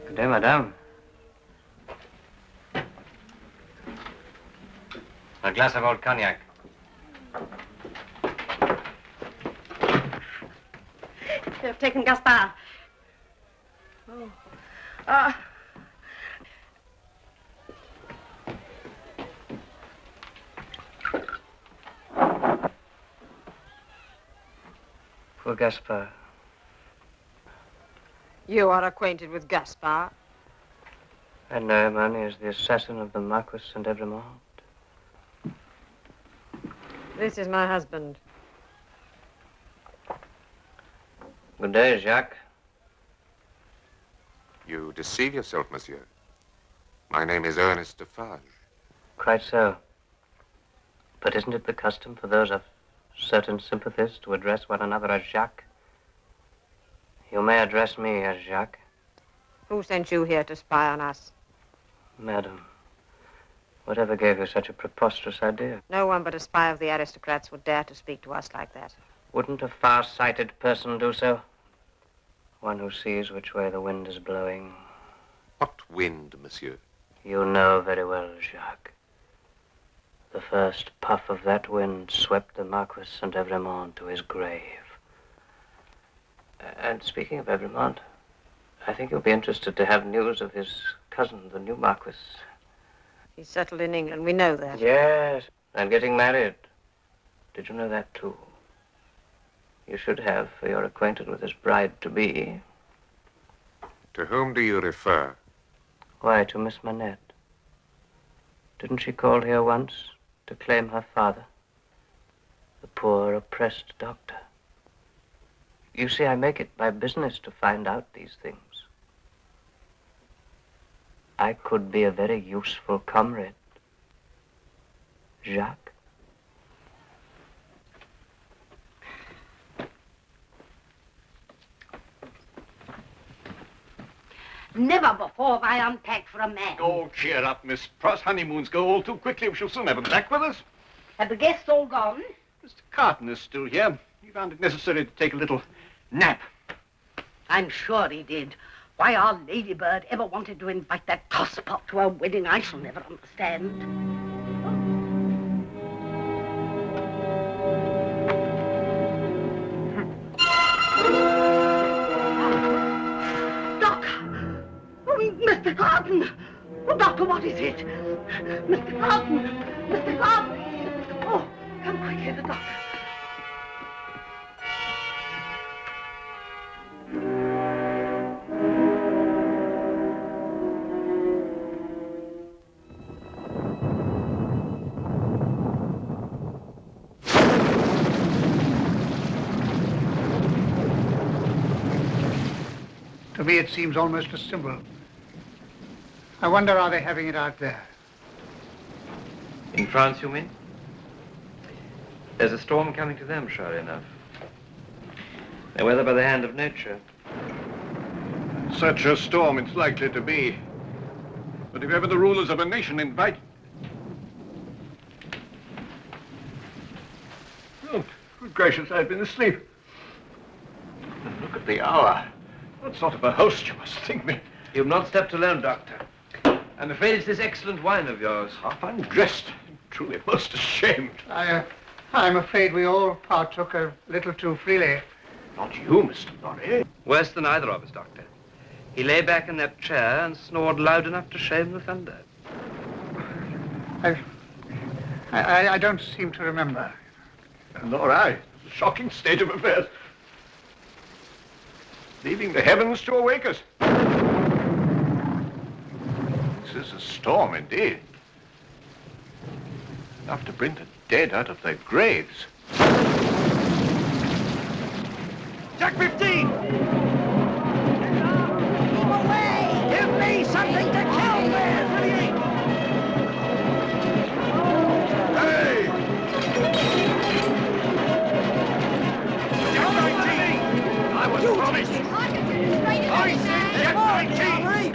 Good day, madame. A glass of old cognac. They have taken Gaspard. Oh. Poor Gaspard. You are acquainted with Gaspard? I know him only as the assassin of the Marquis St. Evremont. This is my husband. Good day, Jacques. You deceive yourself, monsieur. My name is Ernest Defarge. Quite so. But isn't it the custom for those of certain sympathies to address one another as Jacques? You may address me as Jacques. Who sent you here to spy on us? Madam, whatever gave you such a preposterous idea? No one but a spy of the aristocrats would dare to speak to us like that. Wouldn't a far-sighted person do so? One who sees which way the wind is blowing. What wind, monsieur? You know very well, Jacques. The first puff of that wind swept the Marquis St. Evremont to his grave. And speaking of Evremont, I think you'll be interested to have news of his cousin, the new Marquis. He's settled in England, we know that. Yes, and getting married. Did you know that, too? You should have, for you're acquainted with his bride-to-be. To whom do you refer? Why, to Miss Manette. Didn't she call here once to claim her father? The poor, oppressed doctor. You see, I make it my business to find out these things. I could be a very useful comrade. Jacques? Never before have I unpacked for a man. Oh, cheer up, Miss Pross. Honeymoons go all too quickly. We shall soon have them back with us. Have the guests all gone? Mr. Carton is still here. He found it necessary to take a little nap. I'm sure he did. Why our ladybird ever wanted to invite that tosspot to her wedding, I shall never understand. Doctor! Oh, Mr. Carton! Oh, Doctor, what is it? Mr. Carton! Mr. Carton! Oh, come quickly, the doctor. To me, it seems almost a symbol. I wonder, are they having it out there? In France, you mean? There's a storm coming to them, sure enough. They weather by the hand of nature. Such a storm it's likely to be. But if ever the rulers of a nation invite... Oh, good gracious, I've been asleep. And look at the hour. What sort of a host you must think me. You've not stepped alone, Doctor. I'm afraid it's this excellent wine of yours. Half undressed. Truly most ashamed. I'm afraid we all partook a little too freely. Not you, Mr. Norrie. Worse than either of us, Doctor. He lay back in that chair and snored loud enough to shame the thunder. I don't seem to remember. Nor I. A shocking state of affairs. Leaving the heavens to awake us. This is a storm indeed. Enough to bring the dead out of their graves. Jack 15! Keep away! Give me something to kill with! Hey! Jack 19! I was promised! I said Jack 19!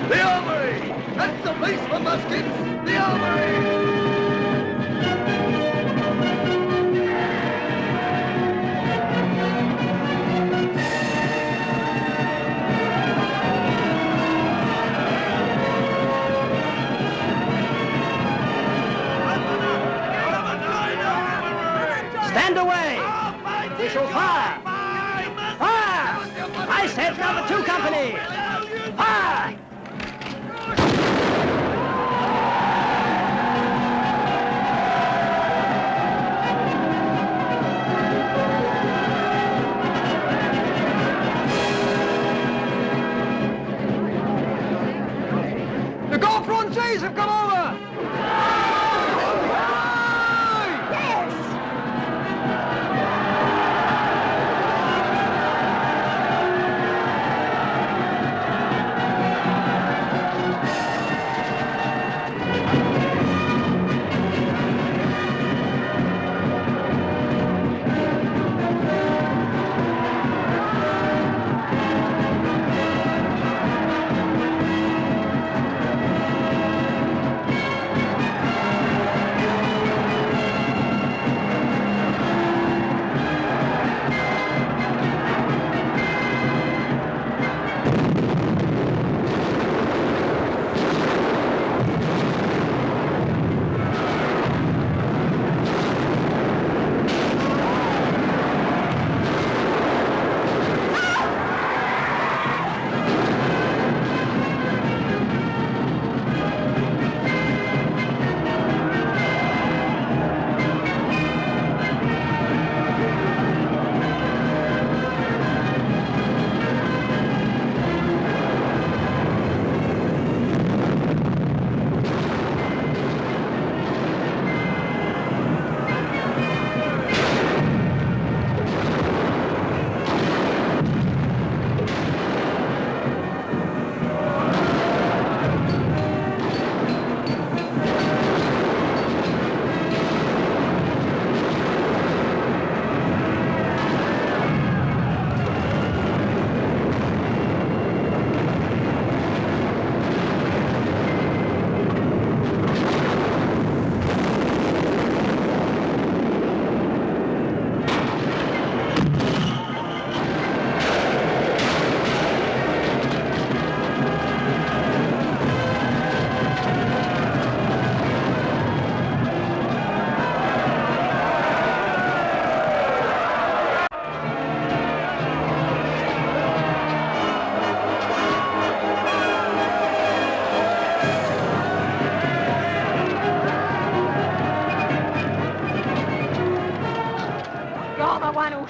The armory! That's the place for muskets! The armory! Stand away! We shall fire! Fire! I said number 2 company! Fire! The Gulf Francaise have come over!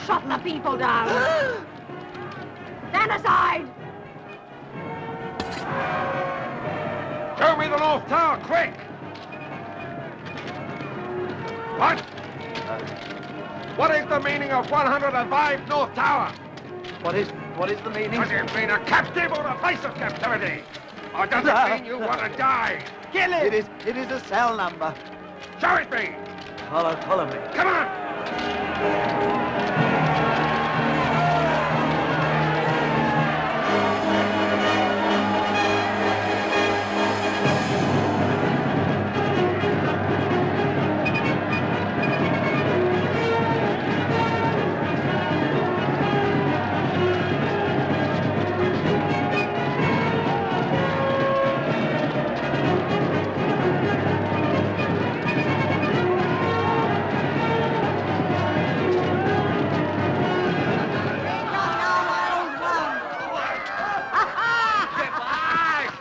Shot the people down. Stand aside. Show me the North Tower, quick! What? What is the meaning of 105 North Tower? What is the meaning? Does it mean a captive or a place of captivity? Or does it mean you want to die? Kill it! It is a cell number. Show it me! Follow me. Come on!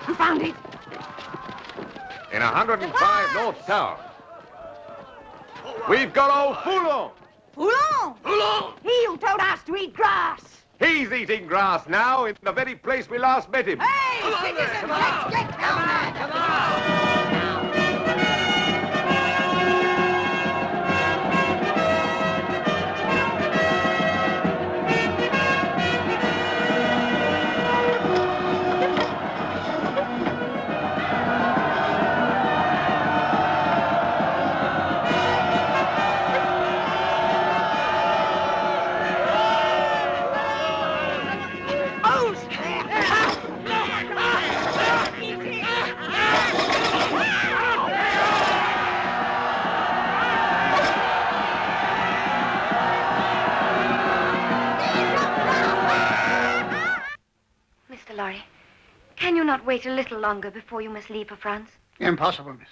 You found it? In 105 North Tower. We've got old Foulon. Foulon! Foulon! He who told us to eat grass. He's eating grass now in the very place we last met him. Hey, citizens, let's get down there. Come on. Mr. Lorry, can you not wait a little longer before you must leave for France? Impossible, miss.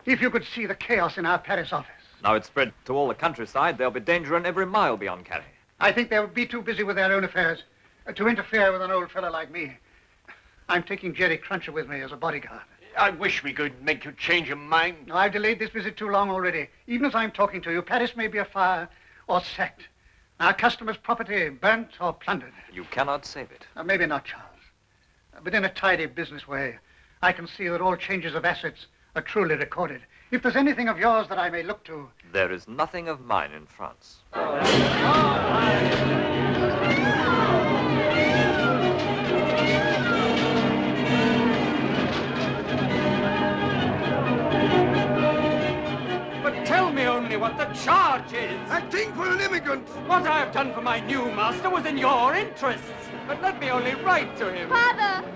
If you could see the chaos in our Paris office. Now it's spread to all the countryside, there'll be danger in every mile beyond Calais. I think they would be too busy with their own affairs to interfere with an old fellow like me. I'm taking Jerry Cruncher with me as a bodyguard. I wish we could make you change your mind. No, I've delayed this visit too long already. Even as I'm talking to you, Paris may be afire or sacked. Our customers' property burnt or plundered. You cannot save it. Maybe not, Charles. But in a tidy business way, I can see that all changes of assets are truly recorded. If there's anything of yours that I may look to... There is nothing of mine in France. But tell me only what the charge is. Acting for an immigrant. What I have done for my new master was in your interests. But let me only write to him. Father!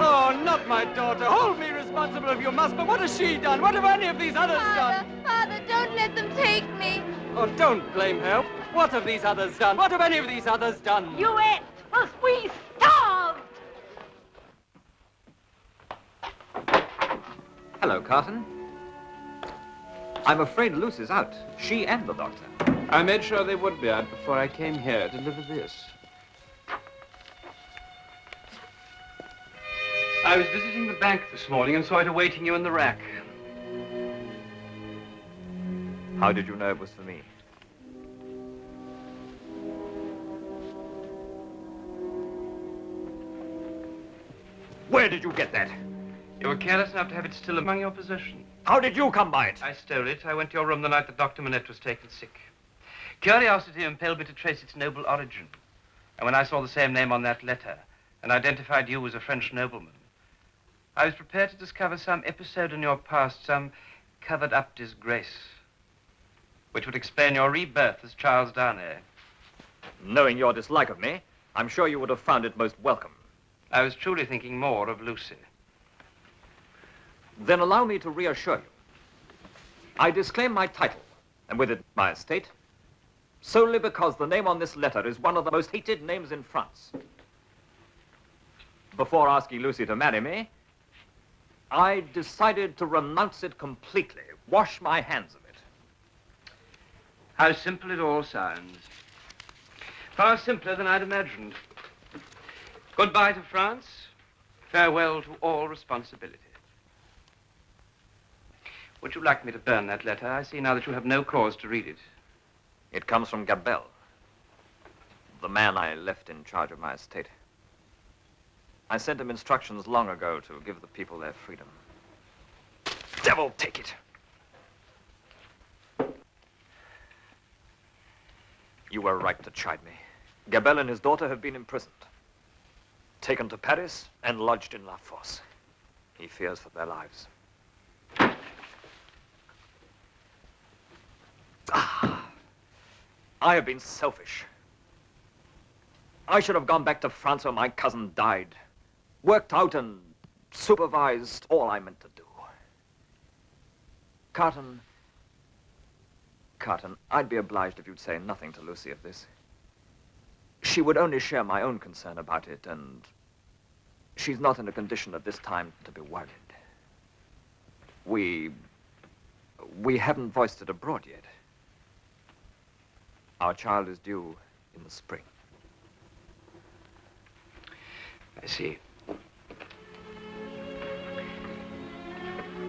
Oh, not my daughter. Hold me responsible if you must, but what has she done? What have any of these others done? Father, don't let them take me. Oh, don't blame her. What have these others done? What have any of these others done? You ate, whilst we starved. Hello, Carton. I'm afraid Lucy's out. She and the doctor. I made sure they would be out before I came here to deliver this. I was visiting the bank this morning and saw it awaiting you in the rack. How did you know it was for me? Where did you get that? You were careless enough to have it still among your possessions. How did you come by it? I stole it. I went to your room the night that Dr. Manette was taken sick. Curiosity impelled me to trace its noble origin. And when I saw the same name on that letter and identified you as a French nobleman, I was prepared to discover some episode in your past, some covered-up disgrace, which would explain your rebirth as Charles Darnay. Knowing your dislike of me, I'm sure you would have found it most welcome. I was truly thinking more of Lucy. Then allow me to reassure you. I disclaim my title, and with it my estate, solely because the name on this letter is one of the most hated names in France. Before asking Lucy to marry me, I decided to renounce it completely, wash my hands of it. How simple it all sounds. Far simpler than I'd imagined. Goodbye to France. Farewell to all responsibility. Would you like me to burn that letter? I see now that you have no cause to read it. It comes from Gabelle, the man I left in charge of my estate. I sent him instructions long ago to give the people their freedom. Devil take it! You were right to chide me. Gabelle and his daughter have been imprisoned, taken to Paris and lodged in La Force. He fears for their lives. I have been selfish. I should have gone back to France when my cousin died. Worked out and supervised all I meant to do. Carton, I'd be obliged if you'd say nothing to Lucy of this. She would only share my own concern about it, and she's not in a condition at this time to be worried. We haven't voiced it abroad yet. Our child is due in the spring. I see.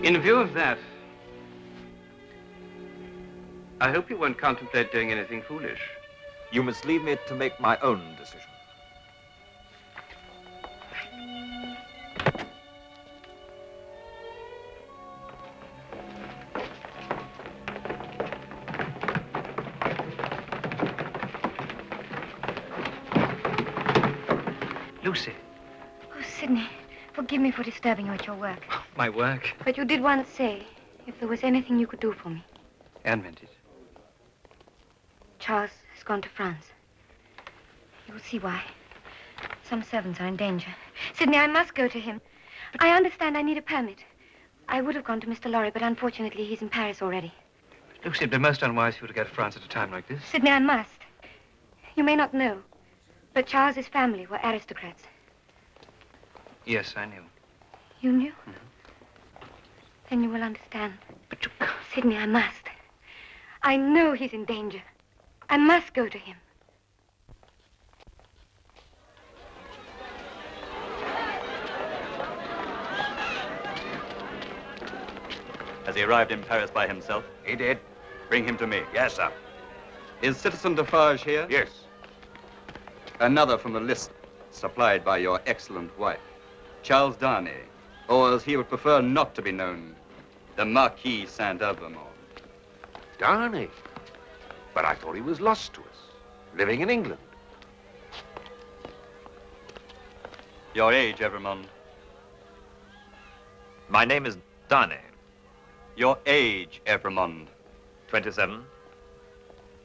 In view of that, I hope you won't contemplate doing anything foolish. You must leave me to make my own decision. Lucy. Oh, Sidney, forgive me for disturbing you at your work. My work? But you did once say if there was anything you could do for me. Anne meant it. Charles has gone to France. You will see why. Some servants are in danger. Sidney, I must go to him. I understand I need a permit. I would have gone to Mr. Lorry, but unfortunately he's in Paris already. Lucy, it'd be most unwise for you to go to France at a time like this. Sidney, I must. You may not know, but Charles's family were aristocrats. Yes, I knew. You knew? Then you will understand. But you can't. Sidney, I must. I know he's in danger. I must go to him. Has he arrived in Paris by himself? He did. Bring him to me. Yes, sir. Is Citizen Defarge here? Yes. Another from the list supplied by your excellent wife, Charles Darnay, or as he would prefer not to be known, the Marquis Saint-Albermont. Darnay? But I thought he was lost to us, living in England. Your age, Evremond? My name is Darnay. Your age, Evremond? 27.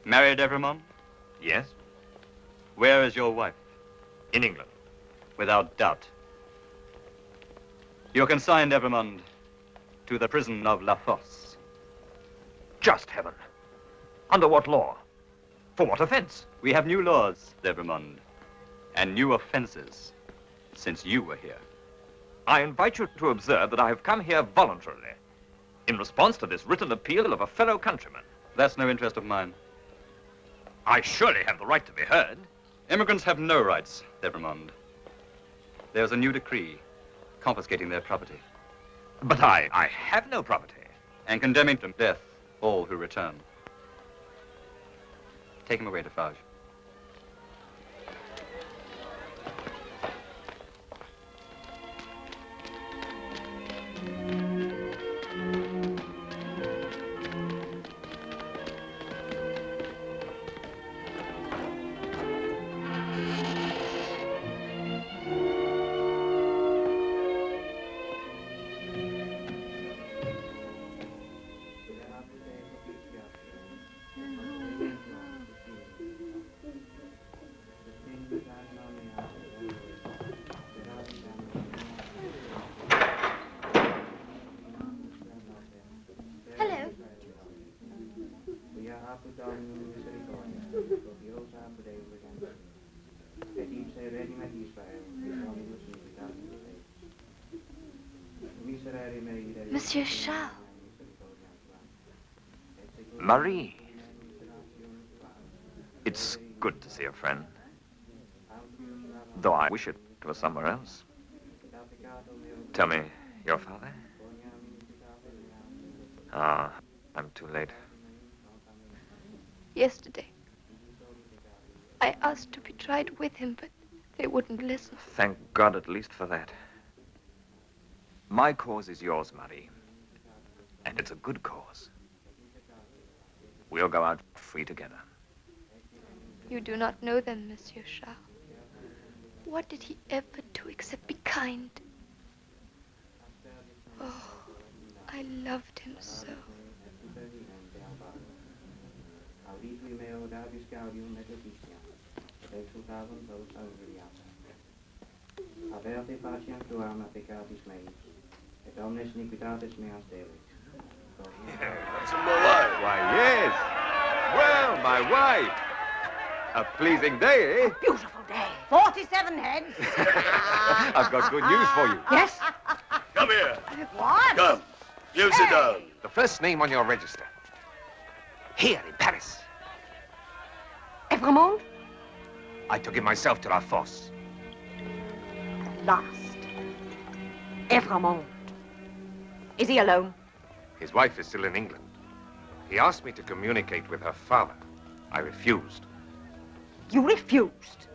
Married, Evremond? Yes. Where is your wife? In England. Without doubt. You're consigned, Evremond, to the prison of La Force. Just heaven. Under what law? For what offense? We have new laws, Evremond, and new offenses since you were here. I invite you to observe that I have come here voluntarily, in response to this written appeal of a fellow countryman. That's no interest of mine. I surely have the right to be heard. Immigrants have no rights, Evremond. There's a new decree confiscating their property. But I have no property. And condemning to death all who return. Take him away, Defarge. Monsieur Charles. Marie. It's good to see a friend. Though I wish it was somewhere else. Tell me, your father? Ah, I'm too late. Yesterday, I asked to be tried with him, but they wouldn't listen. Thank God at least for that. My cause is yours, Marie. And it's a good cause. We'll go out free together. You do not know them, Monsieur Charles. What did he ever do except be kind? Oh, I loved him so. gaudium et deliciam, et exultavam vos auriata. Averte patiam tuam peccatis meis, et omnes iniquitatis meas delit. That's my wife. Why, yes. Well, my wife. A pleasing day, eh? Beautiful day. 47 heads. I've got good news for you. Yes? Come here. What? Come. You sit down. The first name on your register. Here in Paris. Evremond? I took him myself to La Fosse. Last. Evremond. Is he alone? His wife is still in England. He asked me to communicate with her father. I refused. You refused?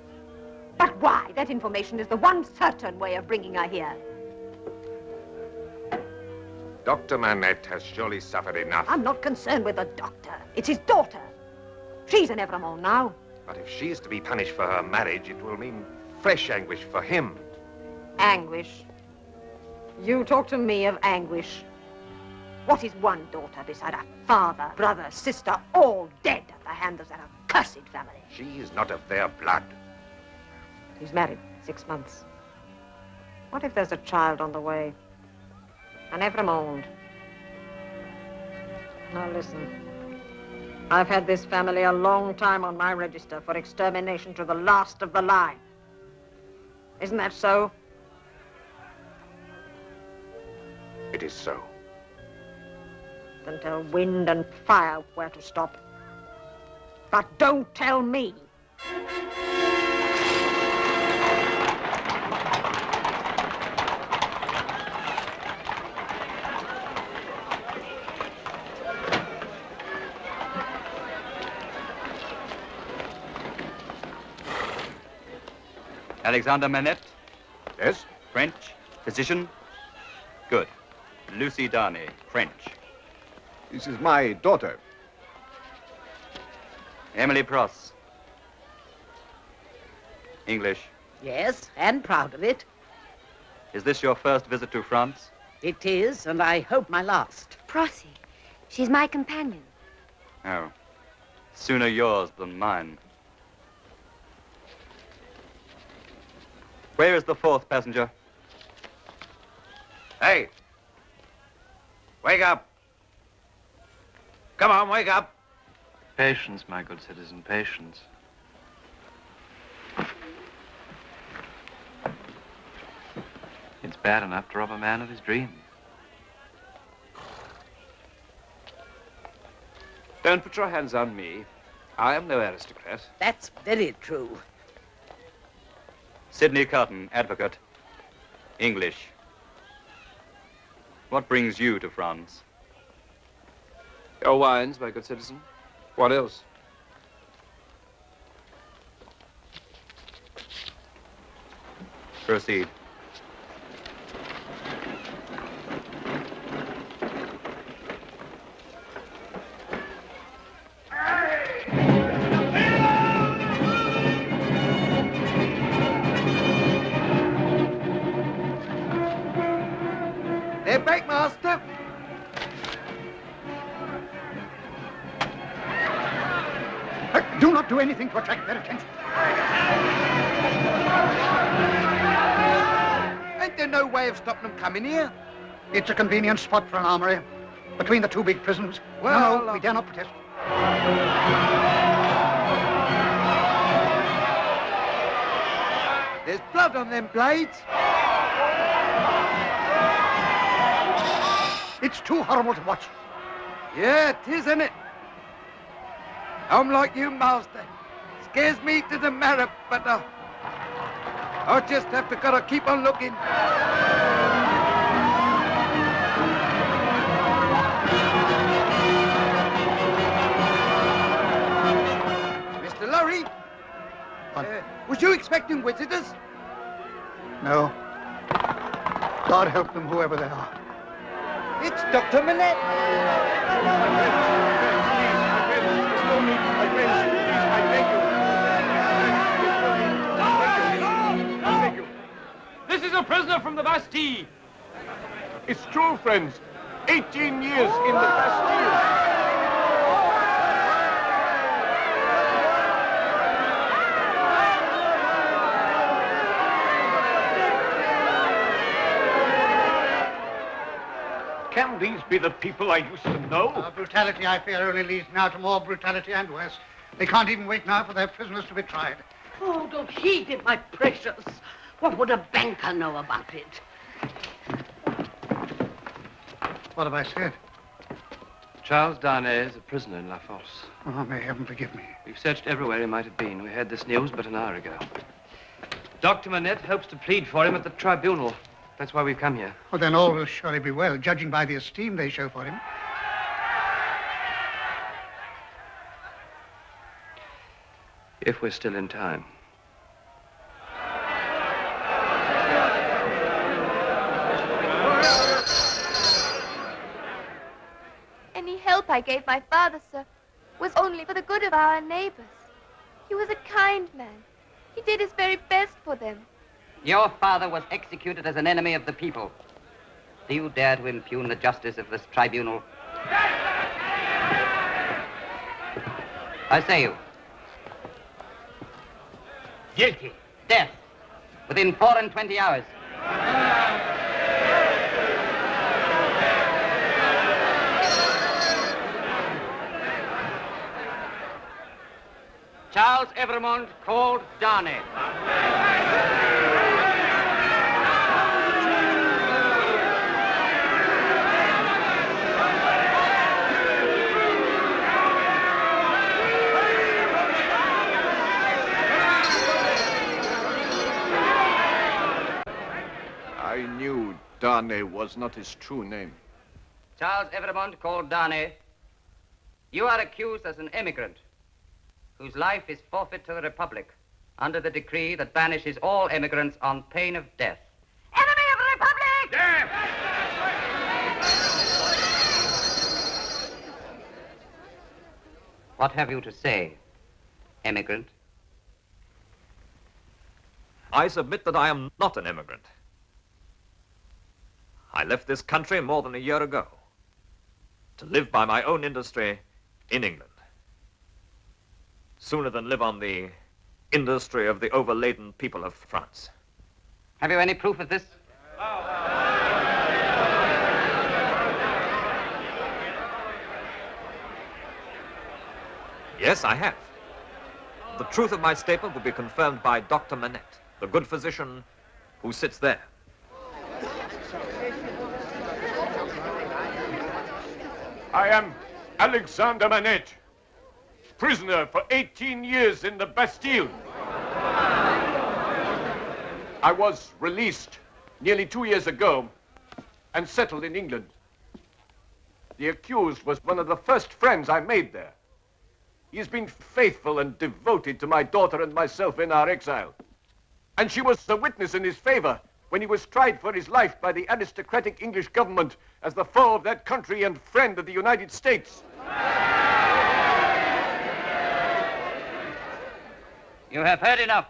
But why? That information is the one certain way of bringing her here. Dr. Manette has surely suffered enough. I'm not concerned with the doctor. It's his daughter. She's an Evremond now. But if she is to be punished for her marriage, it will mean fresh anguish for him. Anguish. You talk to me of anguish. What is one daughter beside a father, brother, sister, all dead at the hands of that accursed family? She is not of their blood. He's married 6 months. What if there's a child on the way? An Evremond. Now listen. I've had this family a long time on my register for extermination to the last of the line. Isn't that so? It is so. Then tell wind and fire where to stop. But don't tell me. Alexander Manette? Yes? French? Physician? Good. Lucy Darnay, French. This is my daughter. Emily Pross. English. Yes, and proud of it. Is this your first visit to France? It is, and I hope my last. Prossie. She's my companion. Oh. Sooner yours than mine. Where is the fourth passenger? Hey! Wake up! Come on, wake up! Patience, my good citizen, patience. It's bad enough to rob a man of his dreams. Don't put your hands on me. I am no aristocrat. That's very true. Sidney Carton, advocate. English. What brings you to France? Your wines, my good citizen. What else? Proceed. They're back, Master. Do not do anything to attract their attention. Ain't there no way of stopping them coming here? It's a convenient spot for an armory, between the two big prisons. Well, no, we dare not protest. There's blood on them blades. It's too horrible to watch. Yeah, it is, isn't it? I'm like you, Master. Scares me to the marrow, but I just have to gotta keep on looking. Mr. Lorry, was you expecting visitors? No. God help them, whoever they are. It's Dr. Manette. This is a prisoner from the Bastille. It's true, friends. 18 years in the Bastille. be the people I used to know? Brutality, I fear, only leads now to more brutality and worse. They can't even wait now for their prisoners to be tried. Oh, don't heed it, my precious. What would a banker know about it? What have I said? Charles Darnay is a prisoner in La Force. Oh, may heaven forgive me. We've searched everywhere he might have been. We heard this news but an hour ago. Dr. Manette hopes to plead for him at the tribunal. That's why we've come here. Well, then all will surely be well, judging by the esteem they show for him. If we're still in time. Any help I gave my father, sir, was only for the good of our neighbors. He was a kind man. He did his very best for them. Your father was executed as an enemy of the people. Do you dare to impugn the justice of this tribunal? I say you. Guilty. Death. Within 24 hours. Charles Evremond, called Darnay. I knew Darnay was not his true name. Charles Evremond, called Darnay. You are accused as an emigrant whose life is forfeit to the Republic under the decree that banishes all emigrants on pain of death. Enemy of the Republic! Death! What have you to say, emigrant? I submit that I am not an immigrant. I left this country more than a year ago to live by my own industry in England, sooner than live on the industry of the overladen people of France. Have you any proof of this? Yes, I have. The truth of my statement will be confirmed by Dr. Manette, the good physician who sits there. I am Alexander Manette, prisoner for 18 years in the Bastille. I was released nearly 2 years ago and settled in England. The accused was one of the first friends I made there. He has been faithful and devoted to my daughter and myself in our exile. And she was a witness in his favor when he was tried for his life by the aristocratic English government as the foe of that country and friend of the United States. You have heard enough.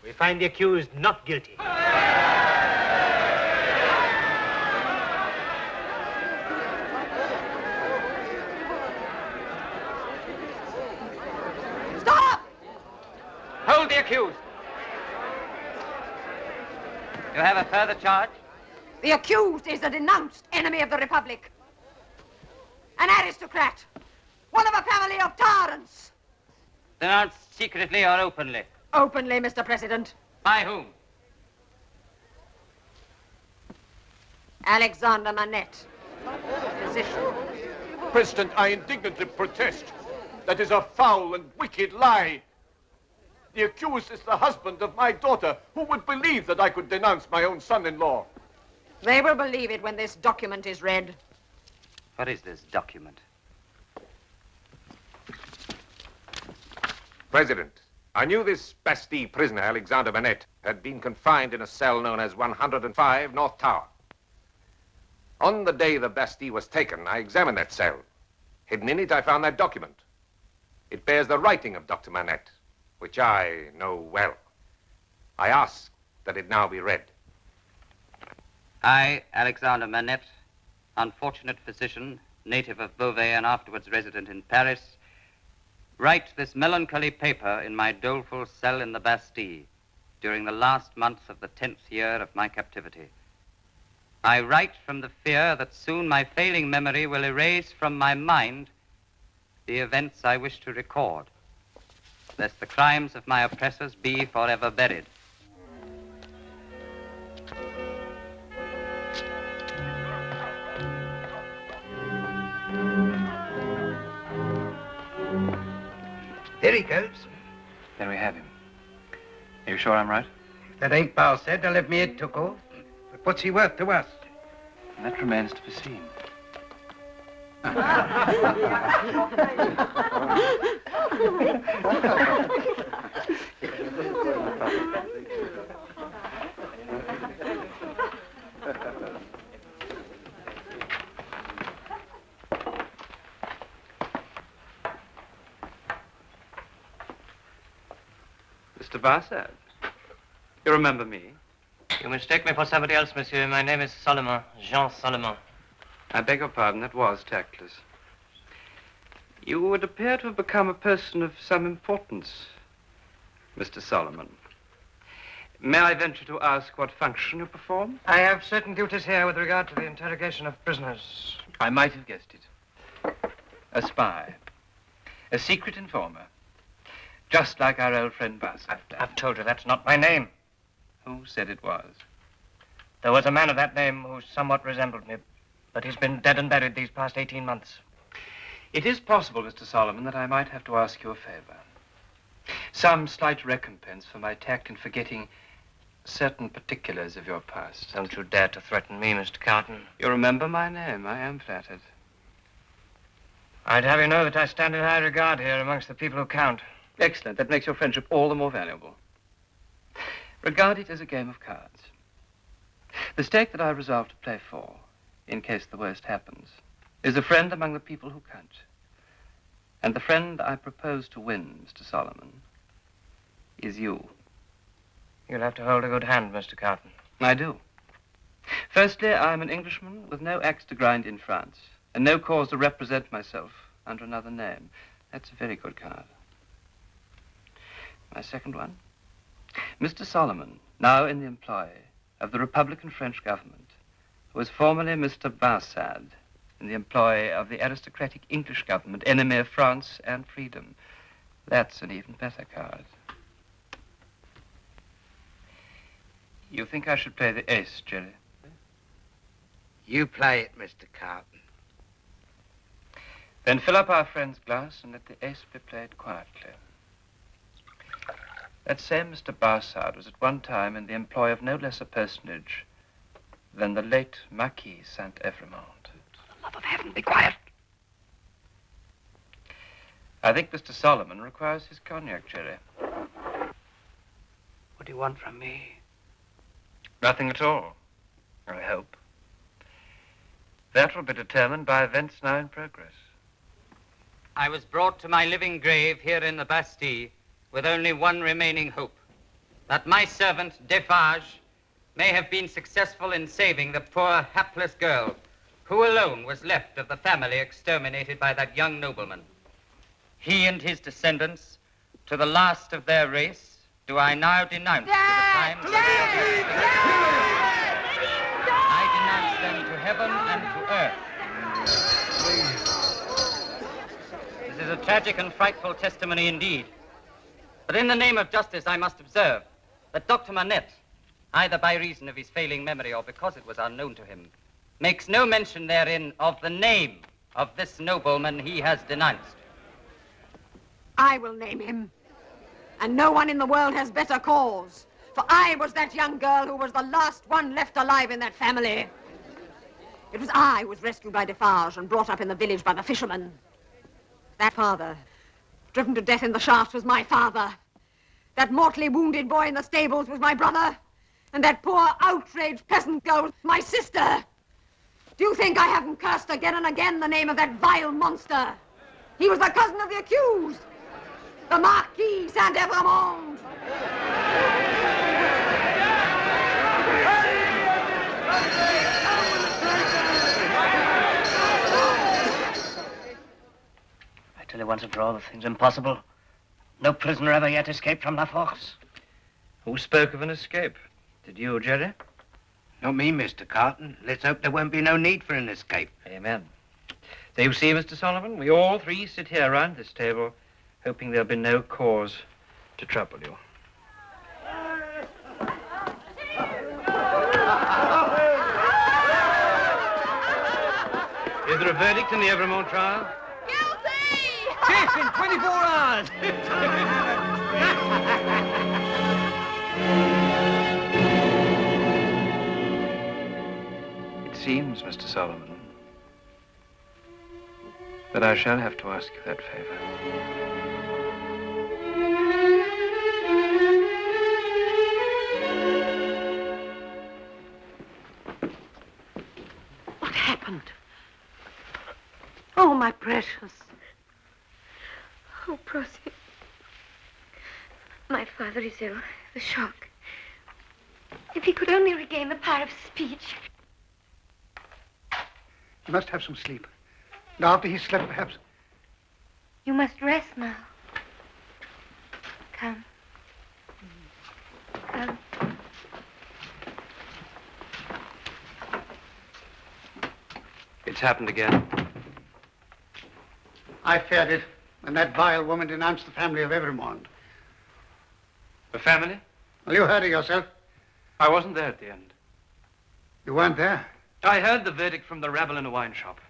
We find the accused not guilty. Stop! Hold the accused. You have a further charge? The accused is a denounced enemy of the Republic. An aristocrat. One of a family of tyrants. Denounced secretly or openly? Openly, Mr. President. By whom? Alexander Manette, physician. President, I indignantly protest. That is a foul and wicked lie. The accused is the husband of my daughter. Who would believe that I could denounce my own son-in-law? They will believe it when this document is read. What is this document? President, I knew this Bastille prisoner, Alexander Manette, had been confined in a cell known as 105 North Tower. On the day the Bastille was taken, I examined that cell. Hidden in it, I found that document. It bears the writing of Dr. Manette, which I know well. I ask that it now be read. I, Alexander Manette, unfortunate physician, native of Beauvais and afterwards resident in Paris, write this melancholy paper in my doleful cell in the Bastille during the last months of the 10th year of my captivity. I write from the fear that soon my failing memory will erase from my mind the events I wish to record, lest the crimes of my oppressors be forever buried. There he goes. There we have him. Are you sure I'm right? If that ain't Bar said, they'll have me head took off. But what's he worth to us? And that remains to be seen. Mr. Barsad, you remember me? You mistake me for somebody else, monsieur. My name is Solomon, Jean Solomon. I beg your pardon, that was tactless. You would appear to have become a person of some importance, Mr. Solomon. May I venture to ask what function you perform? I have certain duties here with regard to the interrogation of prisoners. I might have guessed it. A spy. A secret informer. Just like our old friend Barsad. I've told you that's not my name. Who said it was? There was a man of that name who somewhat resembled me, but he's been dead and buried these past 18 months. It is possible, Mr. Solomon, that I might have to ask you a favor. Some slight recompense for my tact in forgetting certain particulars of your past. Don't you dare to threaten me, Mr. Carton. You remember my name. I am flattered. I'd have you know that I stand in high regard here amongst the people who count. Excellent. That makes your friendship all the more valuable. Regard it as a game of cards. The stake that I resolve to play for, in case the worst happens, is a friend among the people who count. And the friend I propose to win, Mr. Solomon, is you. You'll have to hold a good hand, Mr. Carton. I do. Firstly, I am an Englishman with no axe to grind in France, and no cause to represent myself under another name. That's a very good card. My second one, Mr. Solomon, now in the employ of the Republican French government, was formerly Mr. Barsad, in the employ of the aristocratic English government, enemy of France and freedom. That's an even better card. You think I should play the ace, Jerry? You play it, Mr. Carton. Then fill up our friend's glass and let the ace be played quietly. That same Mr. Barsad was at one time in the employ of no less a personage than the late Marquis Saint-Evremond. For the love of heaven, be quiet. I think Mr. Solomon requires his cognac, Jerry. What do you want from me? Nothing at all, I hope. That will be determined by events now in progress. I was brought to my living grave here in the Bastille with only one remaining hope, that my servant, Defarge, may have been successful in saving the poor, hapless girl, who alone was left of the family exterminated by that young nobleman. He and his descendants, to the last of their race, do I now denounce to the crimes of I denounce them to heaven and to earth. This is a tragic and frightful testimony indeed. But in the name of justice, I must observe that Dr. Manette, either by reason of his failing memory or because it was unknown to him, makes no mention therein of the name of this nobleman he has denounced. I will name him. And no one in the world has better cause. For I was that young girl who was the last one left alive in that family. It was I who was rescued by Defarge and brought up in the village by the fishermen. That father, driven to death in the shaft, was my father. That mortally wounded boy in the stables was my brother. And that poor, outraged peasant girl was my sister. Do you think I haven't cursed again and again the name of that vile monster? He was the cousin of the accused, the Marquis Saint-Evremond. I tell you once and for all, the thing's impossible. No prisoner ever yet escaped from La Force. Who spoke of an escape? Did you, Jerry? Not me, Mr. Carton. Let's hope there won't be no need for an escape. Amen. So you see, Mr. Solomon, we all three sit here around this table, hoping there'll be no cause to trouble you. Is there a verdict in the Evermont trial? Yes, in 24 hours. It seems, Mr. Solomon, that I shall have to ask you that favor. What happened? Oh, my precious. Oh, Prossy. My father is ill. The shock. If he could only regain the power of speech. He must have some sleep. And after he's slept, perhaps. You must rest now. Come. Come. It's happened again. I feared it when that vile woman denounced the family of Evermond. The family? Well, you heard it yourself. I wasn't there at the end. You weren't there. I heard the verdict from the rabble in a wine shop.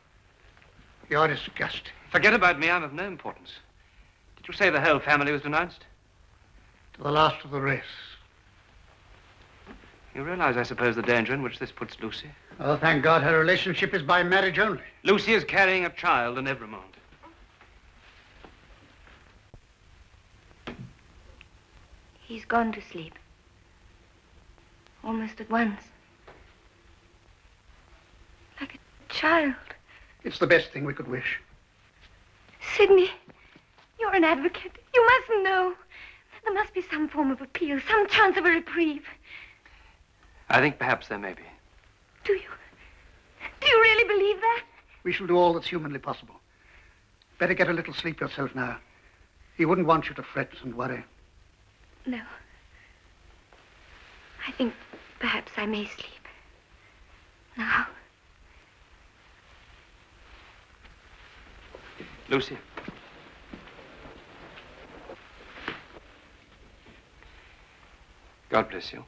You're disgusting. Forget about me, I'm of no importance. Did you say the whole family was denounced? To the last of the race. You realize, I suppose, the danger in which this puts Lucy? Oh, thank God her relationship is by marriage only. Lucy is carrying a child in Evermont. He's gone to sleep. Almost at once. Like a child. It's the best thing we could wish. Sidney, you're an advocate. You must know. There must be some form of appeal, some chance of a reprieve. I think perhaps there may be. Do you? Do you really believe that? We shall do all that's humanly possible. Better get a little sleep yourself now. He wouldn't want you to fret and worry. No. I think perhaps I may sleep. Now. Lucy. God bless you.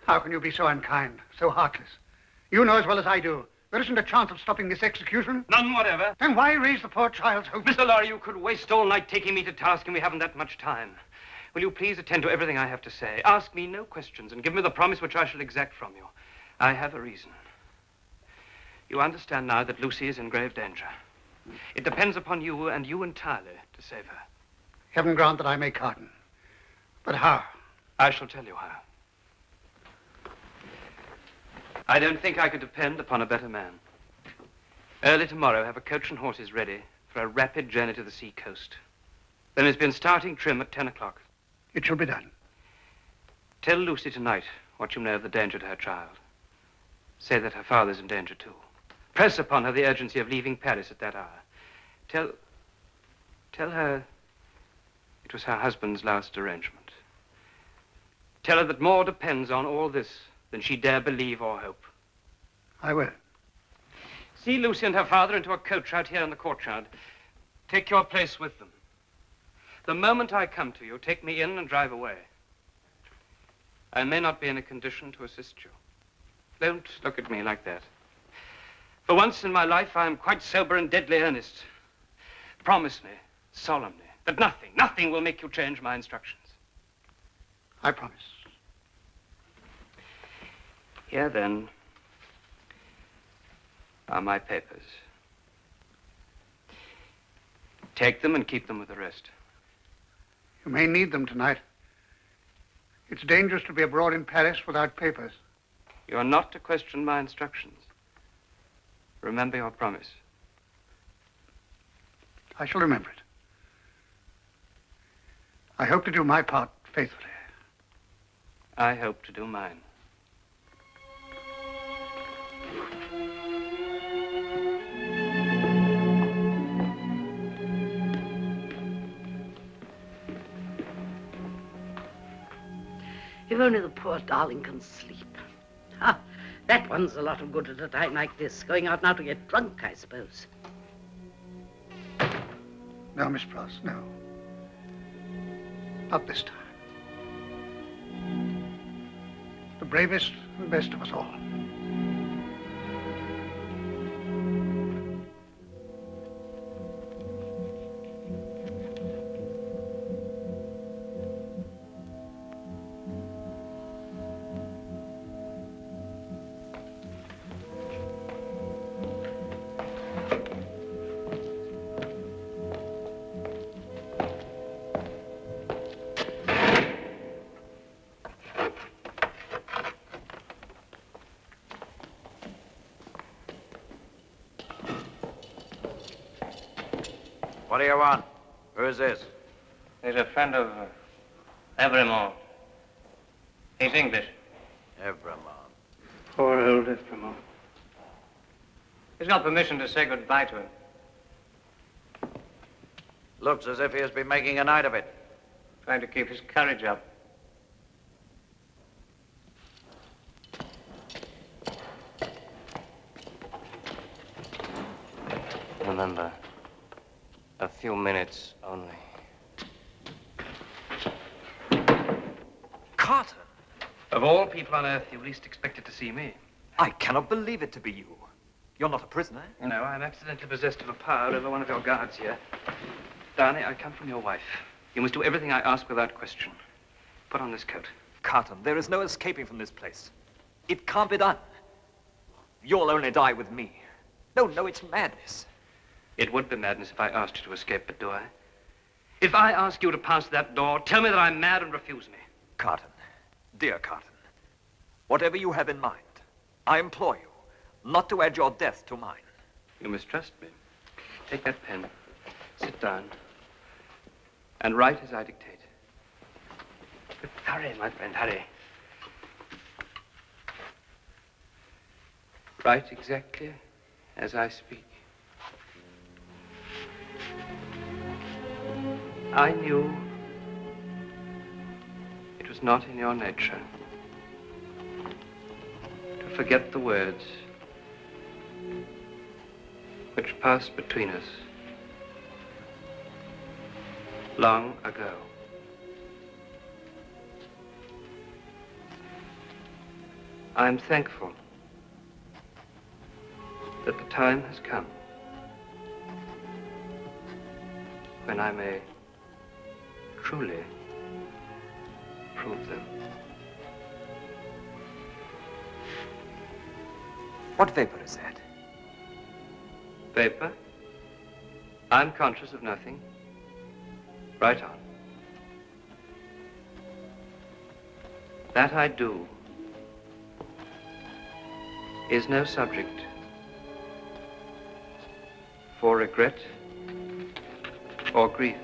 How can you be so unkind, so heartless? You know as well as I do. There isn't a chance of stopping this execution. None whatever. Then why raise the poor child's hopes? Mr. Lorry, you could waste all night taking me to task, and we haven't that much time. Will you please attend to everything I have to say? Ask me no questions and give me the promise which I shall exact from you. I have a reason. You understand now that Lucy is in grave danger. It depends upon you and you entirely to save her. Heaven grant that I may pardon. But how? I shall tell you how. I don't think I could depend upon a better man. Early tomorrow, have a coach and horses ready for a rapid journey to the sea coast. Then it's been starting trim at 10 o'clock. It shall be done. Tell Lucy tonight what you know of the danger to her child. Say that her father's in danger, too. Press upon her the urgency of leaving Paris at that hour. Tell her it was her husband's last arrangement. Tell her that more depends on all this than she dare believe or hope. I will. See Lucy and her father into a coach out here in the courtyard. Take your place with them. The moment I come to you, take me in and drive away. I may not be in a condition to assist you. Don't look at me like that. For once in my life, I am quite sober and deadly earnest. Promise me, solemnly, that nothing will make you change my instructions. I promise. Here, then, are my papers. Take them and keep them with the rest. You may need them tonight. It's dangerous to be abroad in Paris without papers. You are not to question my instructions. Remember your promise. I shall remember it. I hope to do my part faithfully. I hope to do mine. If only the poor darling can sleep. Ha! That one's a lot of good at a time like this. Going out now to get drunk, I suppose. No, Miss Pross, no. Not this time. The bravest and best of us all. What do you want? Who is this? He's a friend of Evremont. He's English. Evremont. Poor old Evremont. He's got permission to say goodbye to him. Looks as if he has been making a night of it. Trying to keep his courage up. Remember, a few minutes only. Carter! Of all people on Earth, you least expected to see me. I cannot believe it to be you. You're not a prisoner. No, I'm accidentally possessed of a power over one of your guards here. Darnay, I come from your wife. You must do everything I ask without question. Put on this coat. Carton, there is no escaping from this place. It can't be done. You'll only die with me. No, no, it's madness. It would be madness if I asked you to escape, but do I? If I ask you to pass that door, tell me that I'm mad and refuse me. Carton, dear Carton, whatever you have in mind, I implore you not to add your death to mine. You mistrust me. Take that pen, sit down, and write as I dictate. But hurry, my friend, hurry. Write exactly as I speak. I knew it was not in your nature to forget the words which passed between us long ago. I'm thankful that the time has come when I may truly prove them. What vapor is that? Vapor? I'm conscious of nothing. Right on. That I do is no subject for regret or grief.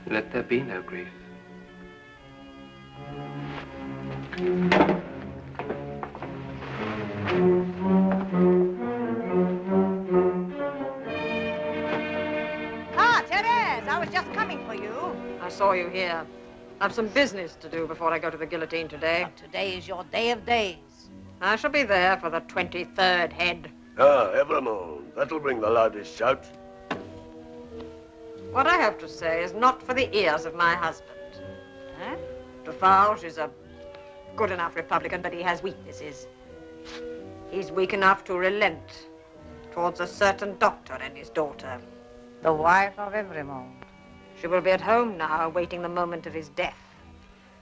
Let there be no grief. Ah, Therese, I was just coming for you. I saw you here. I've some business to do before I go to the guillotine today. But today is your day of days. I shall be there for the 23rd head. Ah, Evremont. That'll bring the loudest shout. What I have to say is not for the ears of my husband. Huh? Defarge is a good enough Republican, but he has weaknesses. He's weak enough to relent towards a certain doctor and his daughter. The wife of Evremont. She will be at home now, awaiting the moment of his death.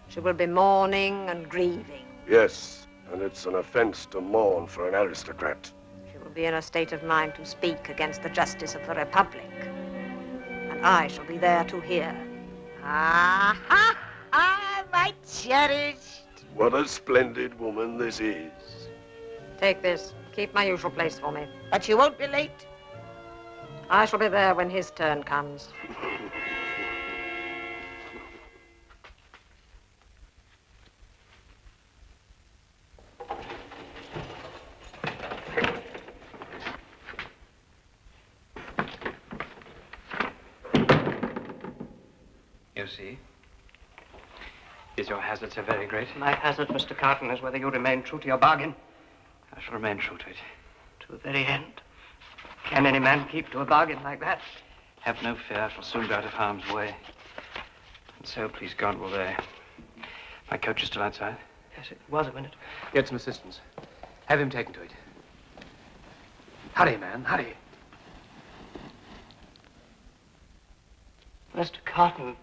She will be mourning and grieving. Yes, and it's an offense to mourn for an aristocrat. She will be in a state of mind to speak against the justice of the Republic. And I shall be there to hear. Ah, ha, ha, my cherished. What a splendid woman this is. Take this. Keep my usual place for me. But you won't be late. I shall be there when his turn comes. you see. Is your hazard so very great? My hazard, Mr. Carton, is whether you remain true to your bargain. I shall remain true to it. To the very end. Can any man keep to a bargain like that? Have no fear, I shall soon be out of harm's way. And so, please God, will they. My coach is still outside? Yes, it was a minute. Get some assistance. Have him taken to it. Hurry, man, hurry. Mr. Carton.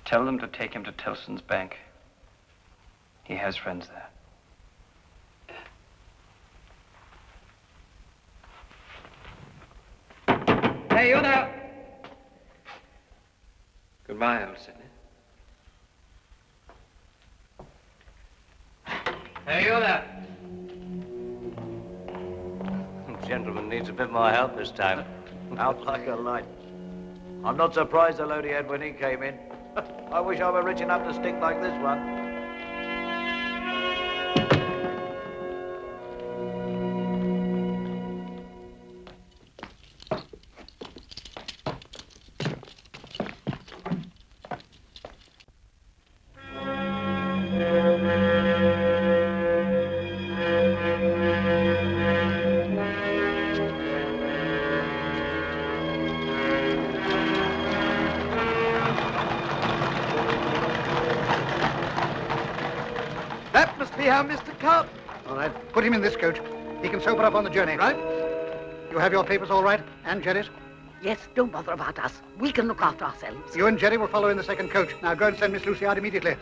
Tell them to take him to Tillson's bank. He has friends there. Hey, you there. Goodbye, old Sidney. Hey, you there. Gentleman needs a bit more help this time. Out like a light. I'm not surprised the load he had when he came in. I wish I were rich enough to stick like this one. That must be our Mr. Carton. All right, put him in this coach. He can sober up on the journey. Right. You have your papers all right? And Jerry's? Yes, don't bother about us. We can look after ourselves. You and Jerry will follow in the second coach. Now go and send Miss Lucy out immediately.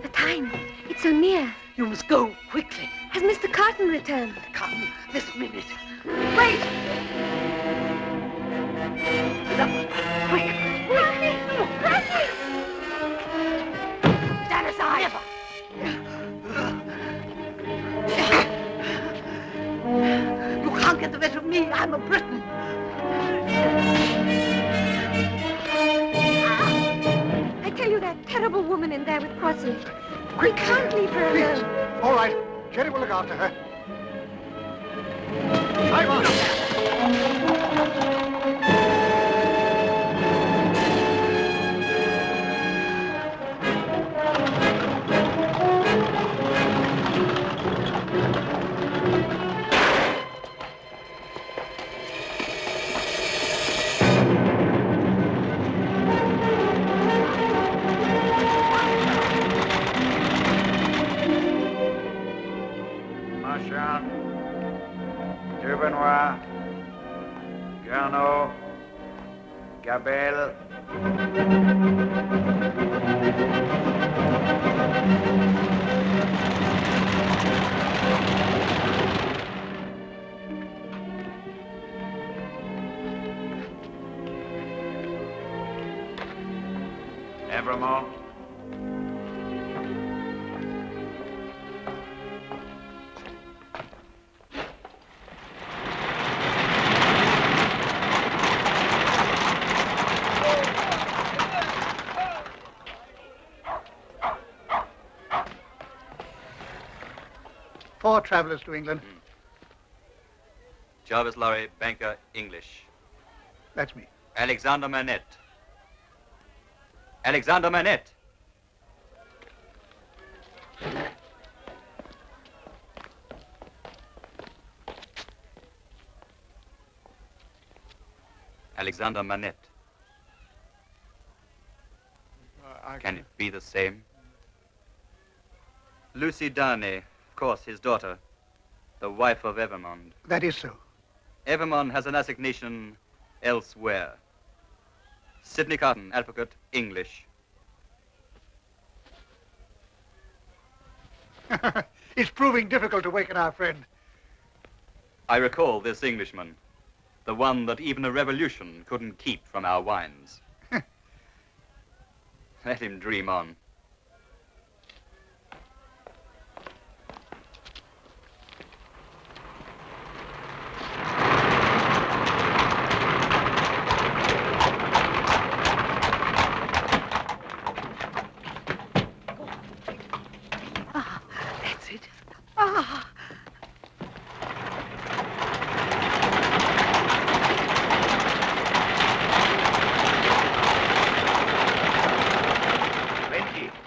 The time. It's so near. You must go quickly. Has Mr. Carton returned? Come, this minute. Wait! Quick! Percy! Stand aside! You can't get the better of me. I'm a Briton. I tell you, that terrible woman in there with Crossy. We can't leave her alone. All right. Jerry will look after her. Drive on. Benoit, Garneau, Gabelle. Evermore. Four travellers to England. Jarvis Lorry, banker, English. That's me. Alexander Manette. Alexander Manette. Alexander Manette. Can it be the same? Lucy Darnay, of course, his daughter, the wife of Evermond. That is so. Evermond has an assignation elsewhere. Sidney Carton, advocate, English. It's proving difficult to waken our friend. I recall this Englishman, the one that even a revolution couldn't keep from our wines. Let him dream on. Ah!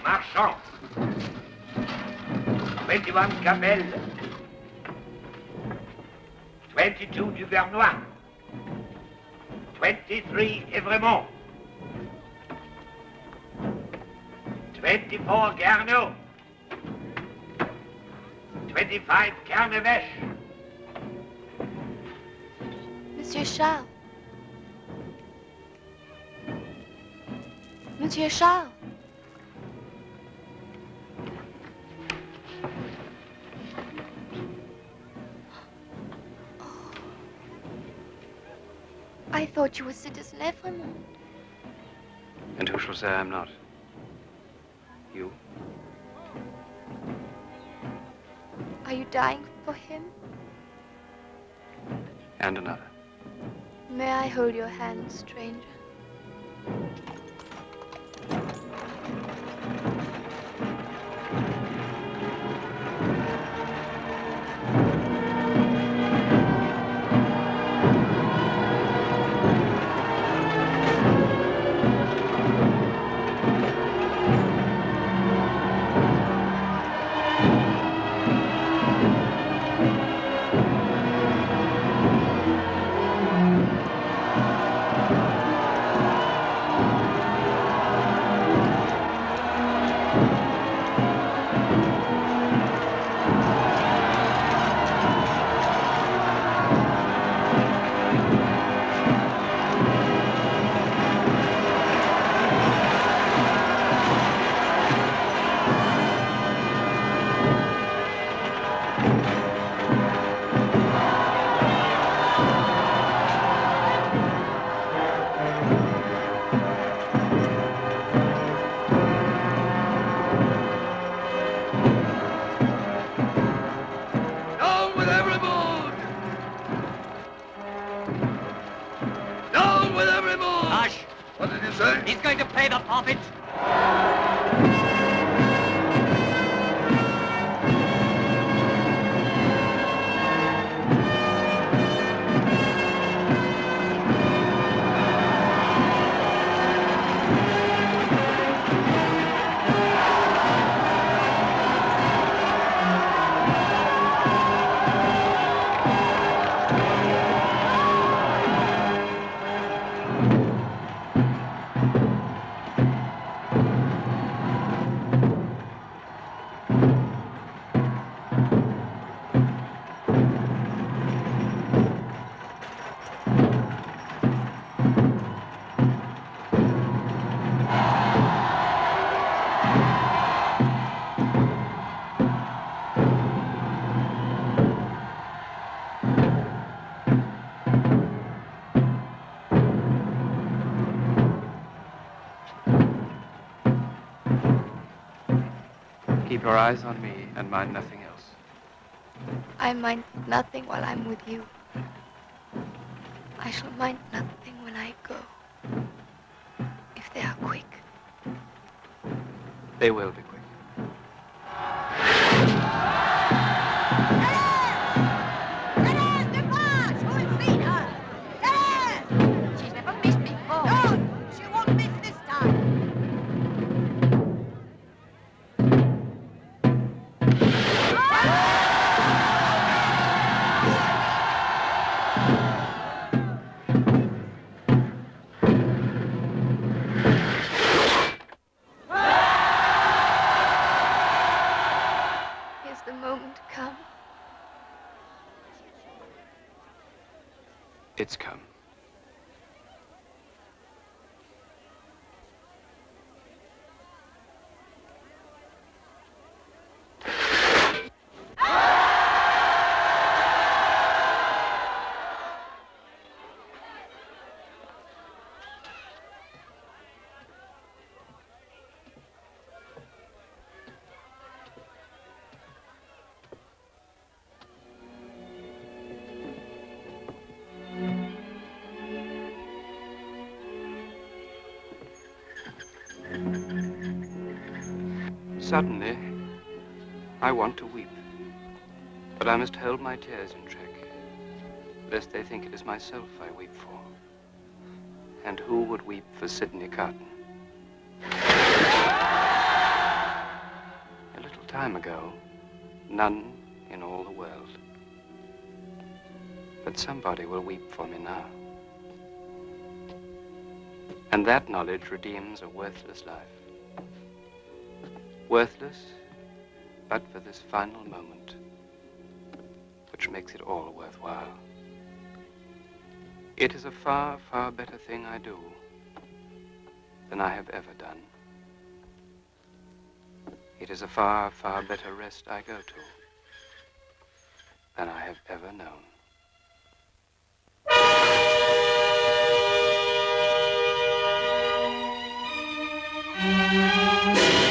Marchand. 21 Gamel. 22 Duvernois. 23 Evremont. 24 Garneau. 25 Carnevesh. Monsieur Charles. Monsieur Charles. I thought you were Citizen Evremont. And who shall say I'm not? You? Are you dying for him? And another. May I hold your hand, stranger? He's going to pay the forfeit. Keep your eyes on me and mind nothing else. I mind nothing while I'm with you. I shall mind nothing when I go. If they are quick. They will be quick. She's never missed before. No, she won't miss this time. Here's the moment come. It's come. Suddenly, I want to weep. But I must hold my tears in check, lest they think it is myself I weep for. And who would weep for Sidney Carton? A little time ago, none in all the world. But somebody will weep for me now. And that knowledge redeems a worthless life. Worthless, but for this final moment, which makes it all worthwhile. It is a far, far better thing I do than I have ever done. It is a far, far better rest I go to than I have ever known. Thank you.